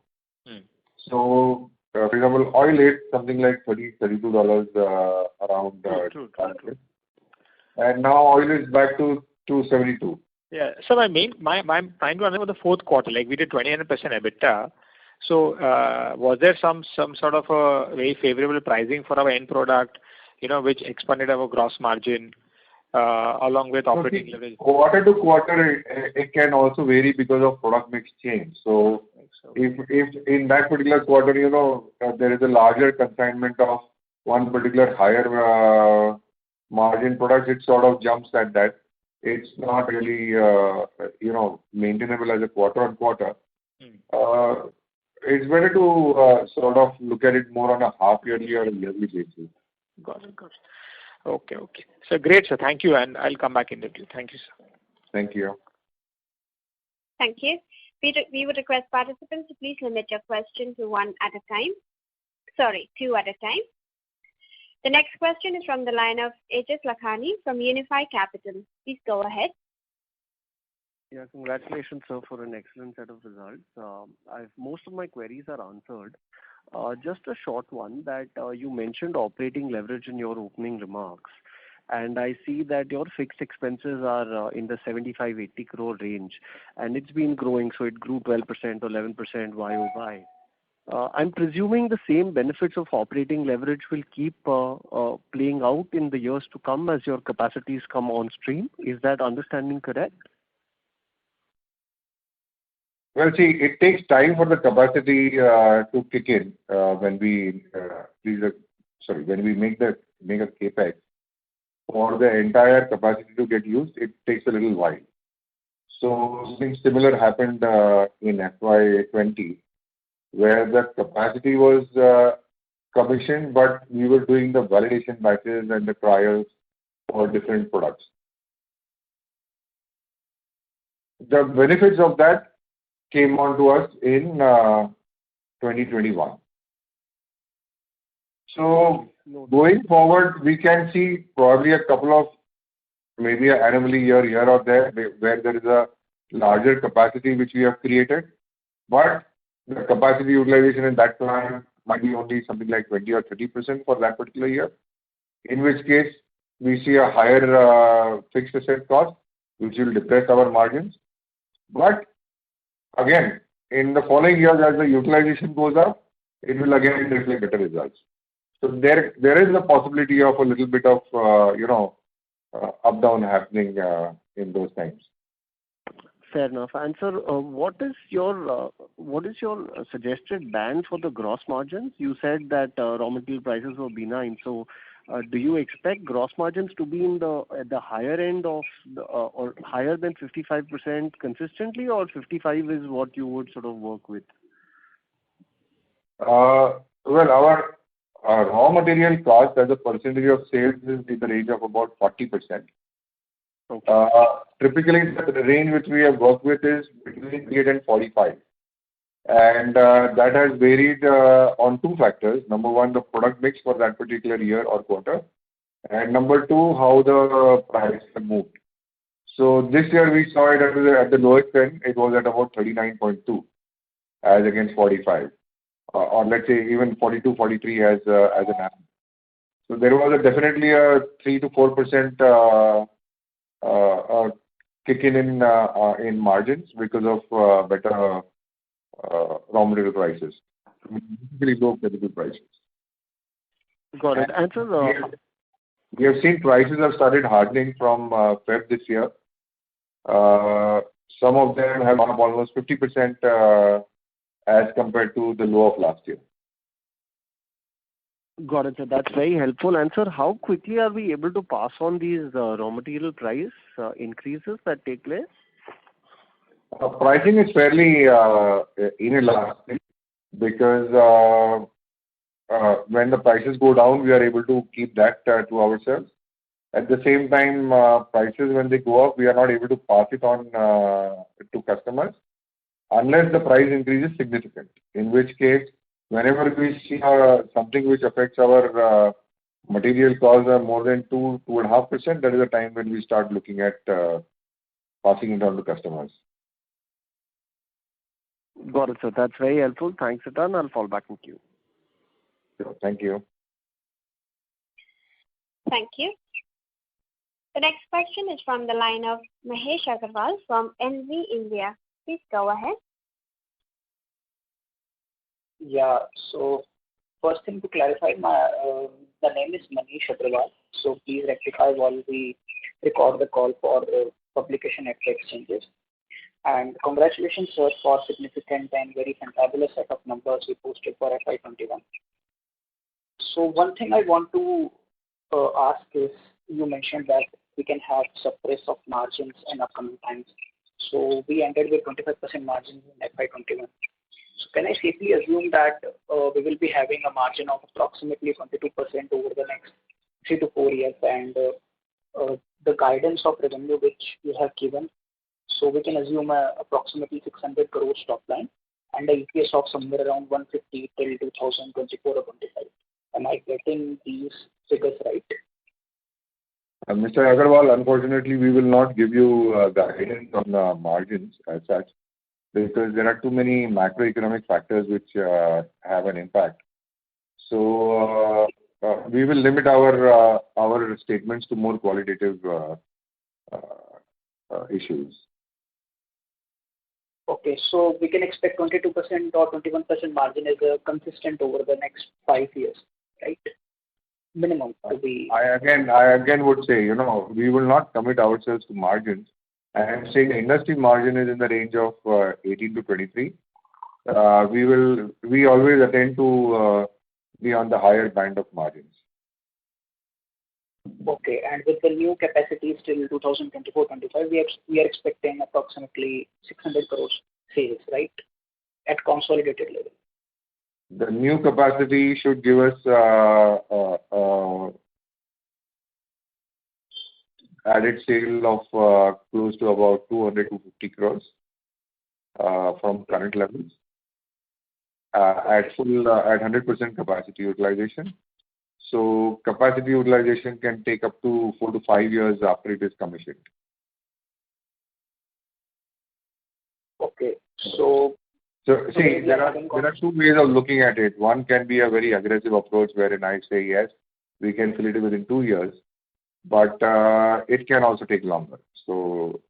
So, for example, oil hit something like $32 around. True. And now oil is back to 272. Yeah. So my trying to understand the fourth quarter, like we did 29% EBITDA. So was there some sort of a very favorable pricing for our end product, which expanded our gross margin along with operating leverage? Quarter to quarter, it can also vary because of product mix change. So if in that particular quarter, there is a larger consignment of one particular higher margin product, it sort of jumps at that. It's not really, maintainable as a quarter on quarter. It's better to sort of look at it more on a half-yearly or a yearly basis. Got it. Okay. So great, sir. Thank you, and I'll come back in the queue. Thank you, sir. Thank you. Thank you. We would request participants to please limit your question to one at a time. two at a time. The next question is from the line of H.S. Lakhani from Unifi Capital. Please go ahead. Yeah, congratulations, sir, for an excellent set of results. Most of my queries are answered. Just a short one that you mentioned operating leverage in your opening remarks, and I see that your fixed expenses are in the 75-80 crore range, and it's been growing, so it grew 12% or 11% YOY. I'm presuming the same benefits of operating leverage will keep playing out in the years to come as your capacities come on stream. Is that understanding correct? Well, see, it takes time for the capacity to kick in when we make a capex. For the entire capacity to get used, it takes a little while. So something similar happened in FY20, where the capacity was commissioned, but we were doing the validation batches and the trials for different products. The benefits of that came on to us in 2021. So going forward, we can see probably a couple of maybe an anomaly here or there where there is a larger capacity which we have created, but the capacity utilization in that plant might be only something like 20 or 30% for that particular year, in which case we see a higher fixed asset cost, which will depress our margins. But again, in the following years, as the utilization goes up, it will again reflect better results. So there is a possibility of a little bit of up down happening in those times. Fair enough. And sir, what is your suggested band for the gross margins? You said that raw material prices were benign. So do you expect gross margins to be at the higher end of or higher than 55% consistently, or 55 is what you would sort of work with? Well, our raw material cost as a percentage of sales is in the range of about 40%. Okay. Typically, the range which we have worked with is between 8 and 45. And that has varied on two factors. Number one, the product mix for that particular year or quarter. And number two, how the price have moved. So this year we saw it at the lowest end, it was at about 39.2 as against 45. Or let's say even 42, 43 as an average. So there was definitely a 3 to 4% kick in margins because of better raw material prices, basically low chemical prices. Got it. And so we have seen prices have started hardening from Feb this year. Some of them have gone up almost 50% as compared to the low of last year. Got it, sir. That's very helpful. And sir, how quickly are we able to pass on these raw material price increases that take place? Pricing is fairly inelastic because when the prices go down, we are able to keep that to ourselves. At the same time, prices when they go up, we are not able to pass it on to customers unless the price increase is significant. In which case, whenever we see something which affects our material costs are more than 2.5%, that is the time when we start looking at passing it on to customers. Got it, sir. That's very helpful. Thanks a ton. I'll fall back in queue. Sure. Thank you. Thank you. The next question is from the line of Mahesh Agarwal from NV India. Please go ahead. Yeah. So first thing to clarify, the name is Manish Agarwal. So please rectify while we record the call for publication at the exchanges. And congratulations, sir, for significant and very fantabulous set of numbers we posted for FY21. So one thing I want to ask is, you mentioned that we can have suppress of margins in upcoming times. So we ended with 25% margins in FY21. So can I safely assume that we will be having a margin of approximately 22% over the next 3 to 4 years, and the guidance of revenue which you have given, so we can assume approximately 600 crores top line, and the EPS of somewhere around 150 till 2024 or 25. Am I getting these figures right? Mr. Agarwal, unfortunately, we will not give you guidance on margins as such, because there are too many macroeconomic factors which have an impact. So we will limit our statements to more qualitative issues. Okay, so we can expect 22% or 21% margin as a consistent over the next 5 years, right? Minimum to be. I again would say, we will not commit ourselves to margins. I am saying the industry margin is in the range of 18 to 23. We always attend to be on the higher band of margins. Okay, and with the new capacities till 2024-25, we are expecting approximately 600 crores sales, right? At consolidated level. The new capacity should give us added sale of close to about 200 to 50 crores from current levels at 100% capacity utilization. So capacity utilization can take up to 4 to 5 years after it is commissioned. Okay, so see, there are two ways of looking at it. One can be a very aggressive approach wherein I say yes, we can fill it within 2 years, but it can also take longer. So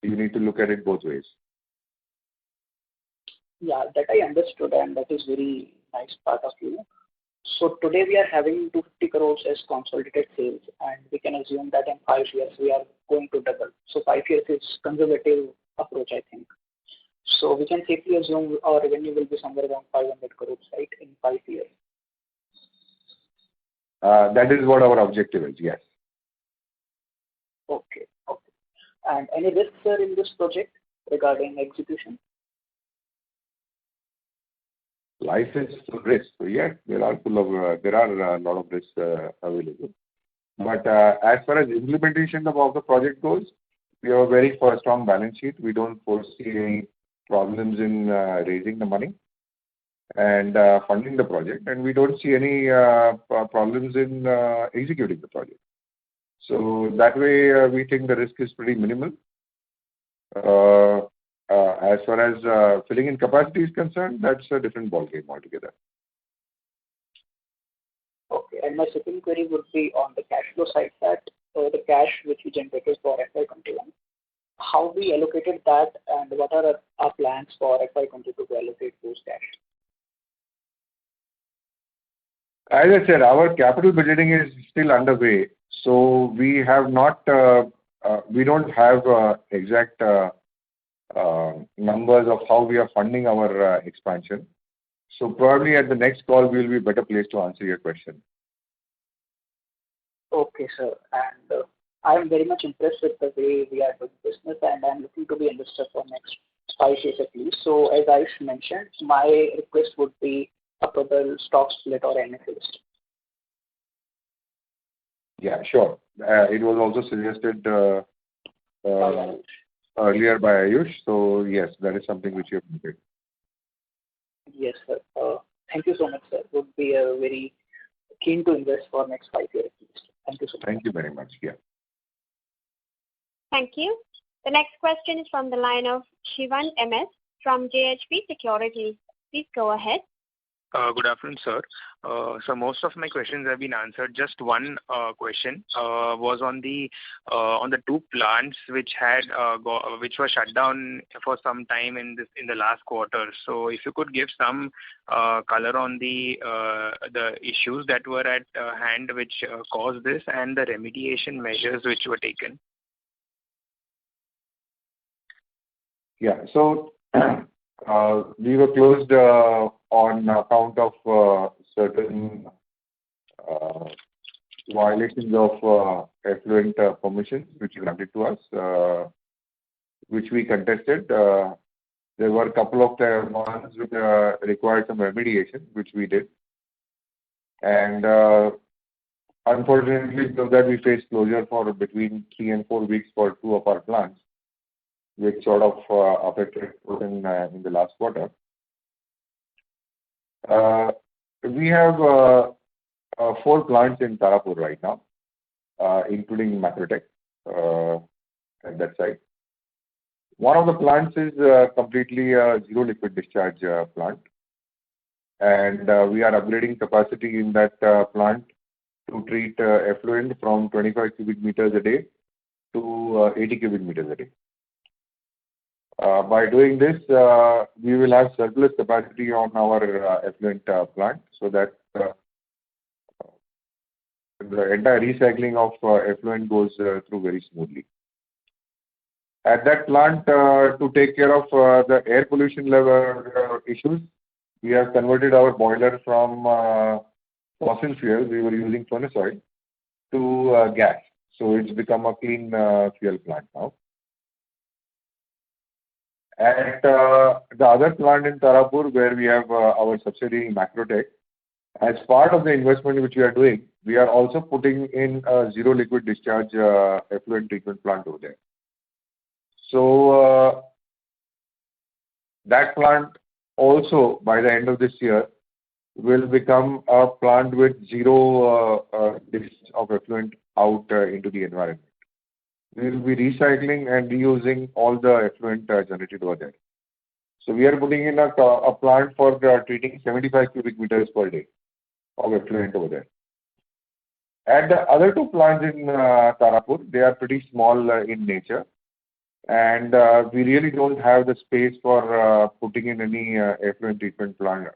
you need to look at it both ways. Yeah, that I understood, and that is very nice part of you. So today we are having 250 crores as consolidated sales, and we can assume that in 5 years we are going to double. So 5 years is conservative approach, I think. So we can safely assume our revenue will be somewhere around 500 crores, right, in 5 years. That is what our objective is, yes. Okay. And any risks, sir, in this project regarding execution? Life is full of risks. So yes, there are a lot of risks available. But as far as implementation of the project goes, we have a very strong balance sheet. We don't foresee any problems in raising the money and funding the project, and we don't see any problems in executing the project. So that way, we think the risk is pretty minimal. As far as filling in capacity is concerned, that's a different ballgame altogether. Okay, and my second query would be on the cash flow side, that the cash which we generated for FY21, how we allocated that, and what are our plans for FY22 to allocate those cash? As I said, our capital budgeting is still underway, so we have not, we don't have exact numbers of how we are funding our expansion. So probably at the next call, we will be better placed to answer your question. Okay, sir. And I am very much impressed with the way we are doing business, and I am looking to be invested for next 5 years at least. So as I mentioned, my request would be a total stock split or NSE list. Yeah, sure. It was also suggested earlier by Ayush. So yes, that is something which you have noted. Yes, sir. Thank you so much, sir. Would be very keen to invest for next 5 years at least. Thank you so much. Thank you very much. Yeah. Thank you. The next question is from the line of Shivan MS from JHP Securities. Please go ahead. Good afternoon, sir. So most of my questions have been answered. Just one question was on the 2 plants which were shut down for some time in the last quarter. So if you could give some color on the issues that were at hand which caused this, and the remediation measures which were taken. Yeah. So we were closed on account of certain violations of effluent permissions which were granted to us, which we contested. There were a couple of ones which required some remediation, which we did. And unfortunately, because that we faced closure for between 3 and 4 weeks for 2 of our plants. which sort of affected in the last quarter. We have 4 plants in Tarapur right now, including Macrotech at that site. One of the plants is completely a zero liquid discharge plant, and we are upgrading capacity in that plant to treat effluent from 25 cubic meters a day to 80 cubic meters a day. By doing this, we will have surplus capacity on our effluent plant, so that the entire recycling of effluent goes through very smoothly. At that plant, to take care of the air pollution level issues, we have converted our boiler from fossil fuel, we were using furnace oil, to gas. So it's become a clean fuel plant now. At the other plant in Tarapur, where we have our subsidiary Macrotech, as part of the investment which we are doing, we are also putting in a zero liquid discharge effluent treatment plant over there. So that plant also, by the end of this year, will become a plant with zero discharge of effluent out into the environment. We will be recycling and reusing all the effluent generated over there. So we are putting in a plant for treating 75 cubic meters per day of effluent over there. And the other 2 plants in Tarapur, they are pretty small in nature, and we really don't have the space for putting in any effluent treatment plant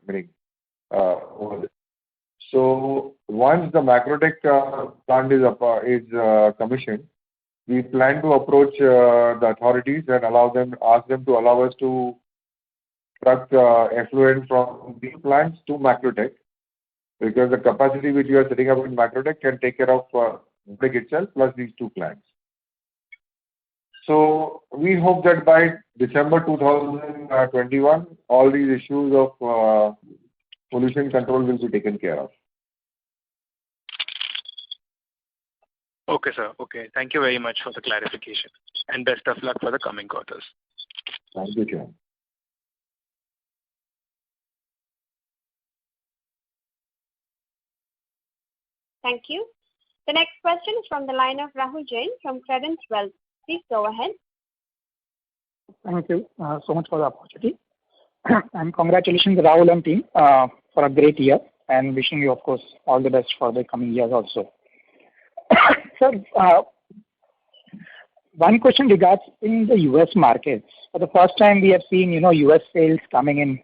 over there. So once the Macrotech plant is commissioned, we plan to approach the authorities and ask them to allow us to truck effluent from these plants to Macrotech, because the capacity which we are setting up in Macrotech can take care of Macrotech itself plus these 2 plants. So we hope that by December 2021, all these issues of pollution control will be taken care of. Okay, sir. Okay. Thank you very much for the clarification, and best of luck for the coming quarters. Thank you, Chairman. Thank you. The next question is from the line of Rahul Jain from Credence Wealth. Please go ahead. Thank you so much for the opportunity. And congratulations, Rahul and team, for a great year, and wishing you, of course, all the best for the coming years also. Sir, one question regards in the US markets. For the first time, we have seen, US sales coming in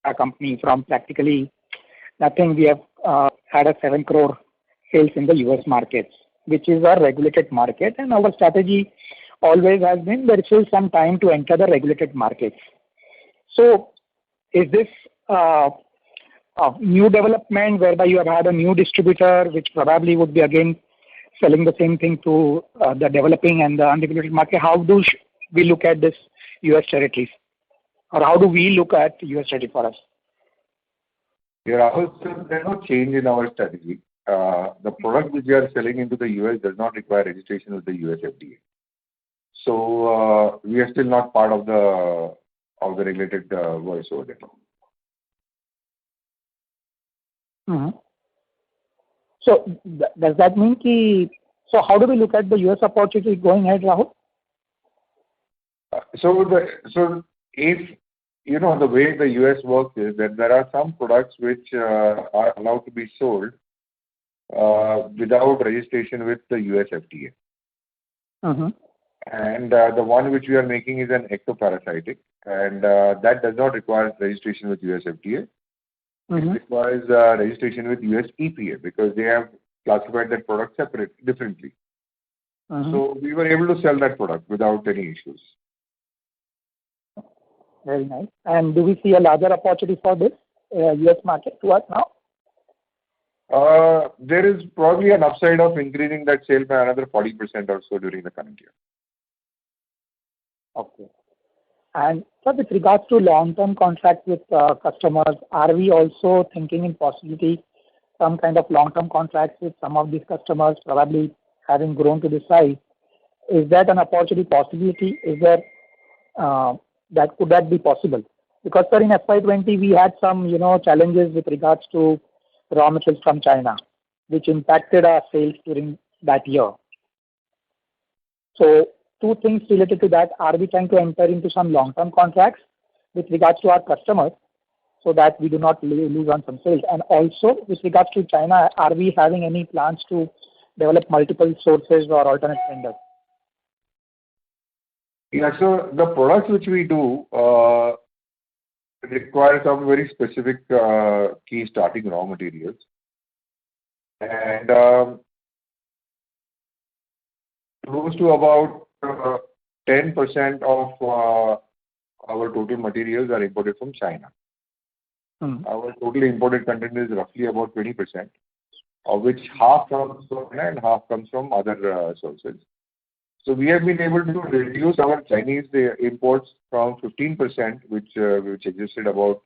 our company from practically nothing. We have had a 7 crore sales in the US markets, which is a regulated market, and our strategy always has been there is still some time to enter the regulated markets. So is this a new development whereby you have had a new distributor which probably would be again selling the same thing to the developing and the unregulated market? How do we look at this US territories, or how do we look at US territory for us? Yeah, there's no change in our strategy. The product which we are selling into the US does not require registration with the US FDA. So we are still not part of the regulated voice over there. Mm-hmm. So does that mean so how do we look at the US opportunity going ahead, Rahul? So if the way the US works is that there are some products which are allowed to be sold without registration with the US FDA. Mm-hmm. And the one which we are making is an ectoparasitic, and that does not require registration with US FDA. Mm-hmm. It requires registration with US EPA, because they have classified that product differently. Mm-hmm. So we were able to sell that product without any issues. Very nice. And do we see a larger opportunity for this US market to us now? There is probably an upside of increasing that sale by another 40% or so during the current year. Okay. And sir, with regards to long-term contract with customers, are we also thinking in possibility some kind of long-term contracts with some of these customers, probably having grown to this size? Is that an opportunity, possibility? Is there Could that be possible? Because, sir, in FY20 we had some, challenges with regards to raw materials from China, which impacted our sales during that year. So, two things related to that: are we trying to enter into some long-term contracts with regards to our customers so that we do not lose on some sales? And also, with regards to China, are we having any plans to develop multiple sources or alternate vendors? Yeah, so the products which we do require some very specific key starting raw materials. And close to about 10% of our total materials are imported from China. Our total imported content is roughly about 20%, of which half comes from China and half comes from other sources. So we have been able to reduce our Chinese imports from 15%, which existed about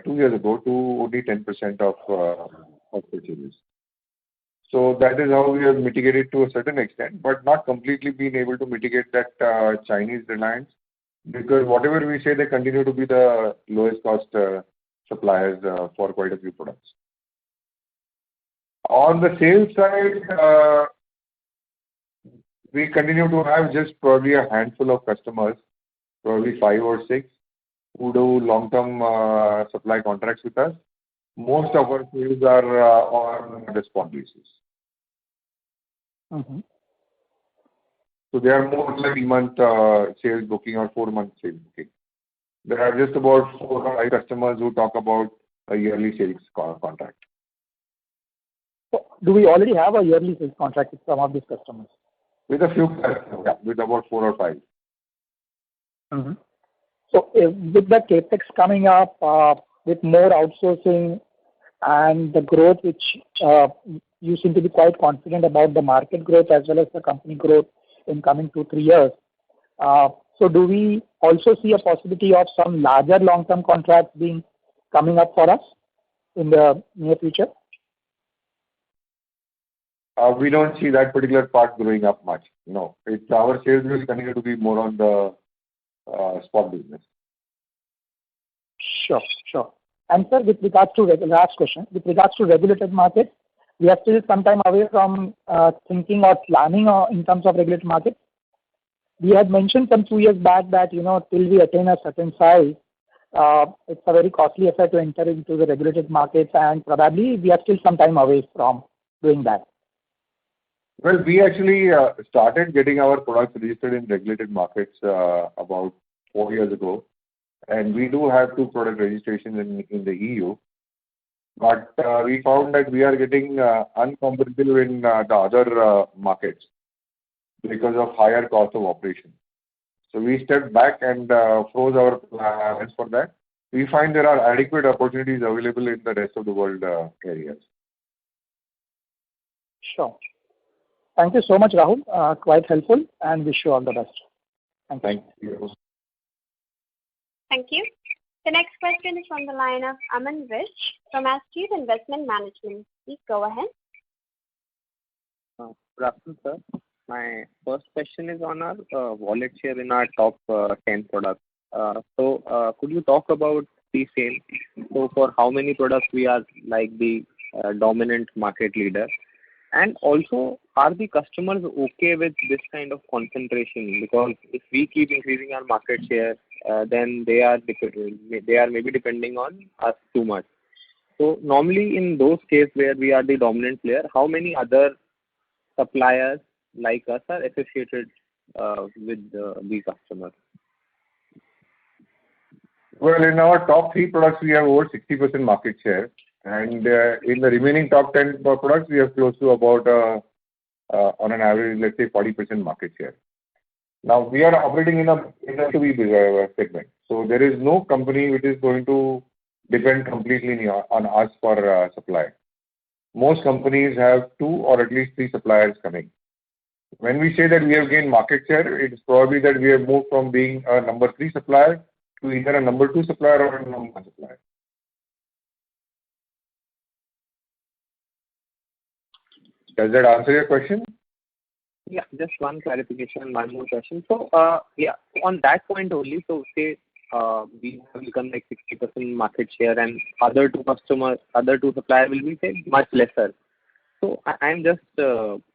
2 years ago, to only 10% of purchases. So that is how we have mitigated to a certain extent, but not completely been able to mitigate that Chinese reliance, because whatever we say, they continue to be the lowest cost suppliers for quite a few products. On the sales side, we continue to have just probably a handful of customers, probably 5 or 6, who do long-term supply contracts with us. Most of our sales are on the spot basis. So they are more like 3-month sales booking or 4-month sales booking. There are just about 4 or 5 customers who talk about a yearly sales contract. So do we already have a yearly sales contract with some of these customers? With a few customers, yeah, with about 4 or 5. So with the capex coming up, with more outsourcing and the growth, which you seem to be quite confident about the market growth as well as the company growth in coming 2-3 years. So do we also see a possibility of some larger long-term contracts coming up for us in the near future? We don't see that particular part growing up much. No, our sales will continue to be more on the spot business. Sure. And sir, with regards to last question, with regards to regulated markets, we are still some time away from thinking or planning in terms of regulated markets. We had mentioned some 2 years back that till we attain a certain size, it's a very costly affair to enter into the regulated markets, and probably we are still some time away from doing that. Well, we actually started getting our products registered in regulated markets about 4 years ago, and we do have 2 product registrations in the EU. But we found that we are getting uncompetitive in the other markets because of higher cost of operation. So we stepped back and froze our plans for that. We find there are adequate opportunities available in the rest of the world areas. Sure. Thank you so much, Rahul. Quite helpful, and wish you all the best. Thank you. Thank you. The next question is from the line of Aman Rich from Astute Investment Management. Please go ahead. Good afternoon, sir. My first question is on our wallet share in our top 10 products. So could you talk about the same? So for how many products we are like the dominant market leader? And also, are the customers okay with this kind of concentration? Because if we keep increasing our market share, then they are maybe depending on us too much. So normally in those cases where we are the dominant player, how many other suppliers like us are associated with the customers? Well, in our top 3 products, we have over 60% market share. And in the remaining top 10 products, we have close to about, on an average, let's say 40% market share. Now, we are operating in a B2B segment. So there is no company which is going to depend completely on us for supply. Most companies have 2 or at least 3 suppliers coming. When we say that we have gained market share, it's probably that we have moved from being a number 3 supplier to either a number 2 supplier or a number 1 supplier. Does that answer your question? Yeah, just one clarification and one more question. So, yeah, on that point only, so say we have become like 60% market share and other two suppliers will be say much lesser. So I'm just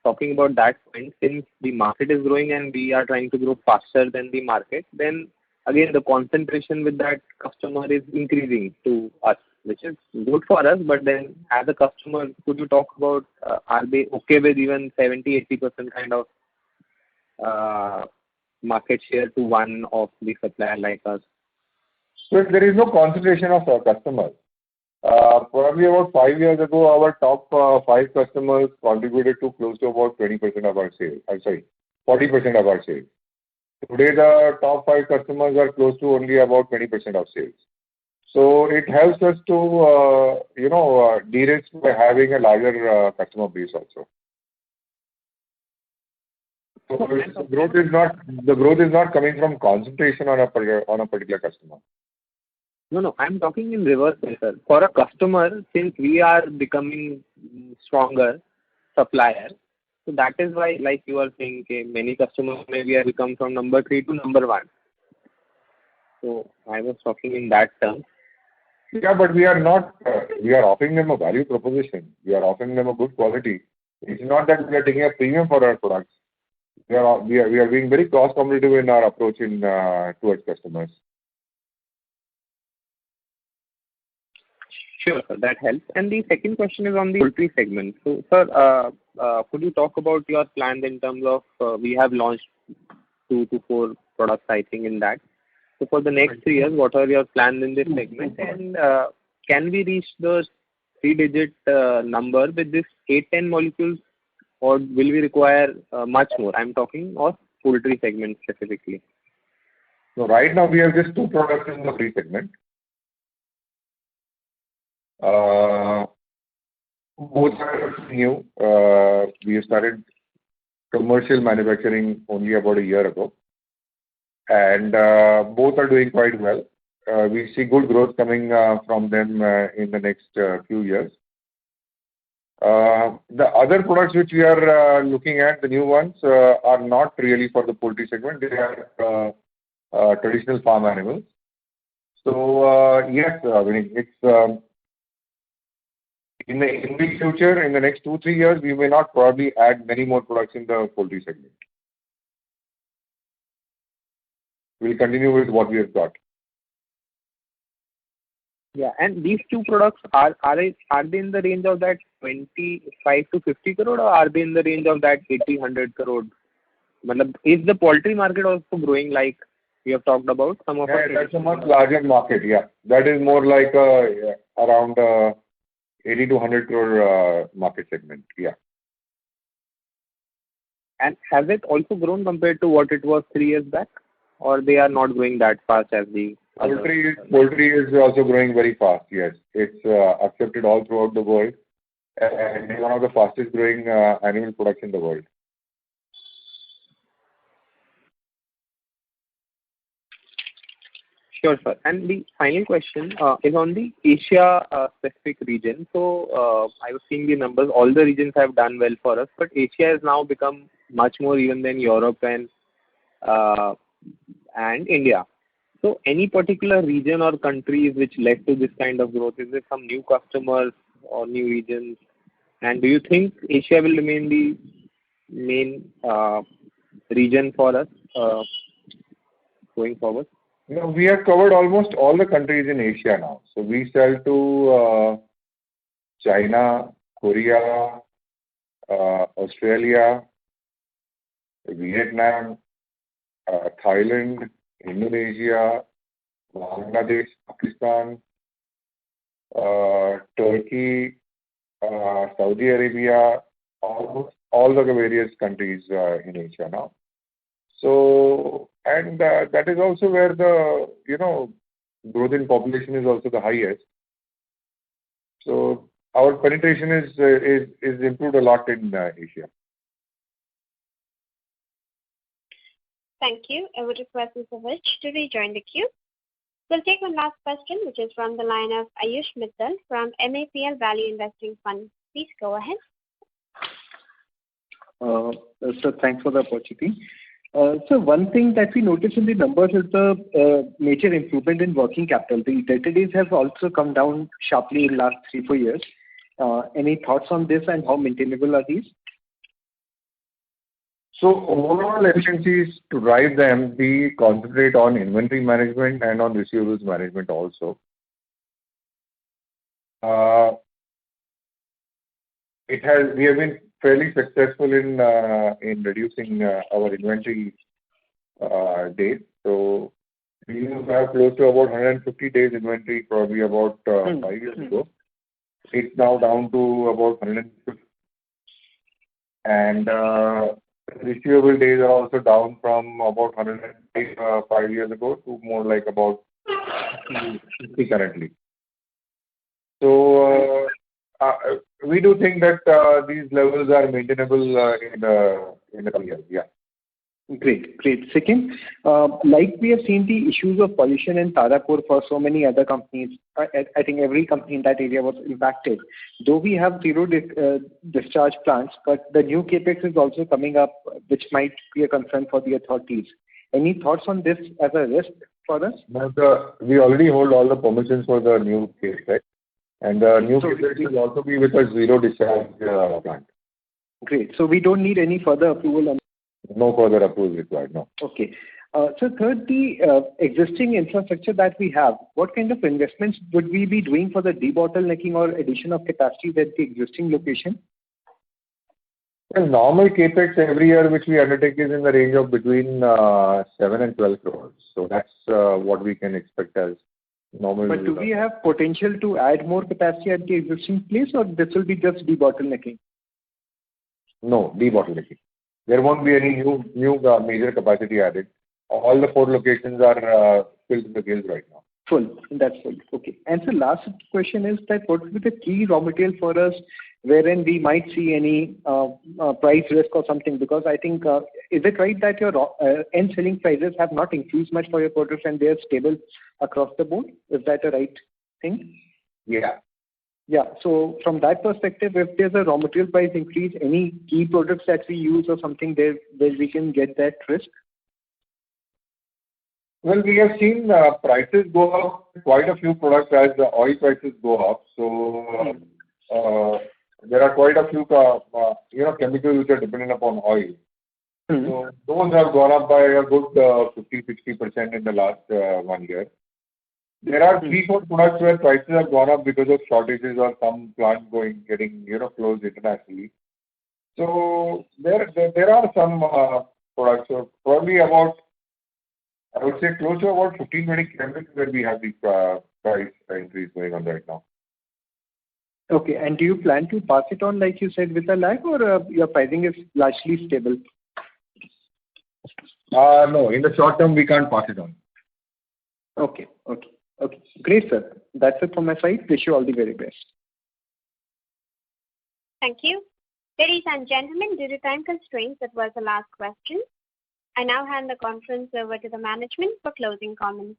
talking about that point. Since the market is growing and we are trying to grow faster than the market, then again the concentration with that customer is increasing to us, which is good for us. But then as a customer, could you talk about are they okay with even 70-80% kind of market share to one of the supplier like us? So there is no concentration of customers. Probably about 5 years ago, our top 5 customers contributed to close to about 20% of our sales. I'm sorry, 40% of our sales. Today, the top 5 customers are close to only about 20% of sales. So it helps us to, de-risk by having a larger customer base also. So the growth is not coming from concentration on a particular customer. No, I'm talking in reverse, sir. For a customer, since we are becoming stronger supplier, so that is why, like you are saying, okay, many customers maybe have become from number 3 to number 1. So I was talking in that term. Yeah, but we are not. We are offering them a value proposition. We are offering them a good quality. It's not that we are taking a premium for our products. We are being very cost competitive in our approach towards customers. Sure, sir, that helps. And the second question is on the poultry segment. So, sir, could you talk about your plans in terms of we have launched 2 to 4 products, I think, in that. So, for the next 3 years, what are your plans in this segment? And can we reach the 3-digit number with this 8-10 molecules, or will we require much more? I'm talking of poultry segment specifically. So, right now we have just 2 products in the poultry segment. Both are new. We have started commercial manufacturing only about a year ago, and both are doing quite well. We see good growth coming from them in the next few years. The other products which we are looking at, the new ones, are not really for the poultry segment. They are traditional farm animals. So yes, it's in the future, in the next 2-3 years, we may not probably add many more products in the poultry segment. We'll continue with what we have got. Yeah, and these 2 products, are they in the range of that 25 to 50 crore, or are they in the range of that 80-100 crore? Is the poultry market also growing like we have talked about? That's a much larger market, yeah. That is more like around 80 to 100 crore market segment, yeah. And has it also grown compared to what it was 3 years back, or they are not growing that fast as the other? Poultry is also growing very fast, yes. It's accepted all throughout the world, and it's one of the fastest growing animal products in the world. Sure, sir. And the final question is on the Asia specific region. So I was seeing the numbers. All the regions have done well for us, but Asia has now become much more even than Europe and India. So any particular region or countries which led to this kind of growth? Is there some new customers or new regions? And do you think Asia will remain the main region for us going forward? We have covered almost all the countries in Asia now. So we sell to China, Korea, Australia, Vietnam, Thailand, Indonesia, Bangladesh, Pakistan, Turkey, Saudi Arabia, almost all the various countries in Asia now. So, and that is also where the, growth in population is also the highest. So our penetration is improved a lot in Asia. Thank you. I would request Mr. Vich to rejoin the queue. We'll take one last question, which is from the line of Ayush Mittal from MAPL Value Investing Fund. Please go ahead. Sir, thanks for the opportunity. So one thing that we noticed in the numbers is the major improvement in working capital. The debtor days have also come down sharply in last 3-4 years. Any thoughts on this and how maintainable are these? So overall efficiencies, to drive them, we concentrate on inventory management and on receivables management also. We have been fairly successful in reducing our inventory days. So we used to have close to about 150 days inventory probably about 5 years ago. It's now down to about 150. And receivable days are also down from about 105 years ago to more like about 50 currently. So we do think that these levels are maintainable in the coming years. Yeah. Great. Second, like we have seen the issues of pollution in Tarapur for so many other companies. I think every company in that area was impacted. Though we have zero discharge plants, but the new capex is also coming up, which might be a concern for the authorities. Any thoughts on this as a risk for us? We already hold all the permissions for the new capex, and the new capex will also be with a zero discharge plant. Great. So we don't need any further approval on. No further approval required, no. Okay. So third, the existing infrastructure that we have, what kind of investments would we be doing for the debottlenecking or addition of capacity at the existing location? Well, normal capex every year which we undertake is in the range of between 7 and 12 crores. So that's what we can expect as normal. But do we have potential to add more capacity at the existing place, or this will be just debottlenecking? No, debottlenecking. There won't be any new major capacity added. All the 4 locations are filled to the gills right now. Full. That's full. Okay. And so last question is that what will be the key raw material for us wherein we might see any price risk or something? Because I think, is it right that your end selling prices have not increased much for your products and they are stable across the board? Is that a right thing? Yeah. Yeah. So from that perspective, if there's a raw material price increase, any key products that we use or something there where we can get that risk? Well, we have seen prices go up quite a few products as the oil prices go up. So there are quite a few chemicals which are dependent upon oil. So those have gone up by a good 50-60% in the last 1 year. There are 3-4 products where prices have gone up because of shortages or some plants getting closed internationally. So there are some products, so probably about, I would say close to about 15-20 chemicals where we have the price increase going on right now. Okay, and do you plan to pass it on like you said with a lag, or your pricing is largely stable? No, in the short term we can't pass it on. Okay. Great, sir. That's it from my side. Wish you all the very best. Thank you. Ladies and gentlemen, due to time constraints, that was the last question. I now hand the conference over to the management for closing comments.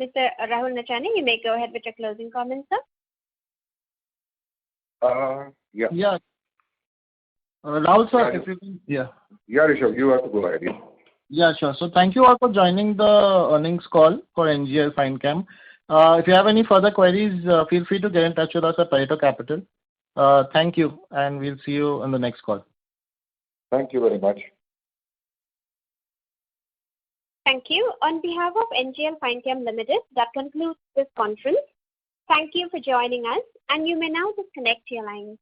Mr. Rahul Nachani, you may go ahead with your closing comments, sir. Yeah. Rahul sir, if you can. Yeah, Rishabh, you have to go ahead. Yeah, sure. So thank you all for joining the earnings call for NGL Finechem. If you have any further queries, feel free to get in touch with us at Pareto Capital. Thank you, and we'll see you on the next call. Thank you very much. Thank you. On behalf of NGL Finechem Limited, that concludes this conference. Thank you for joining us, and you may now disconnect your lines.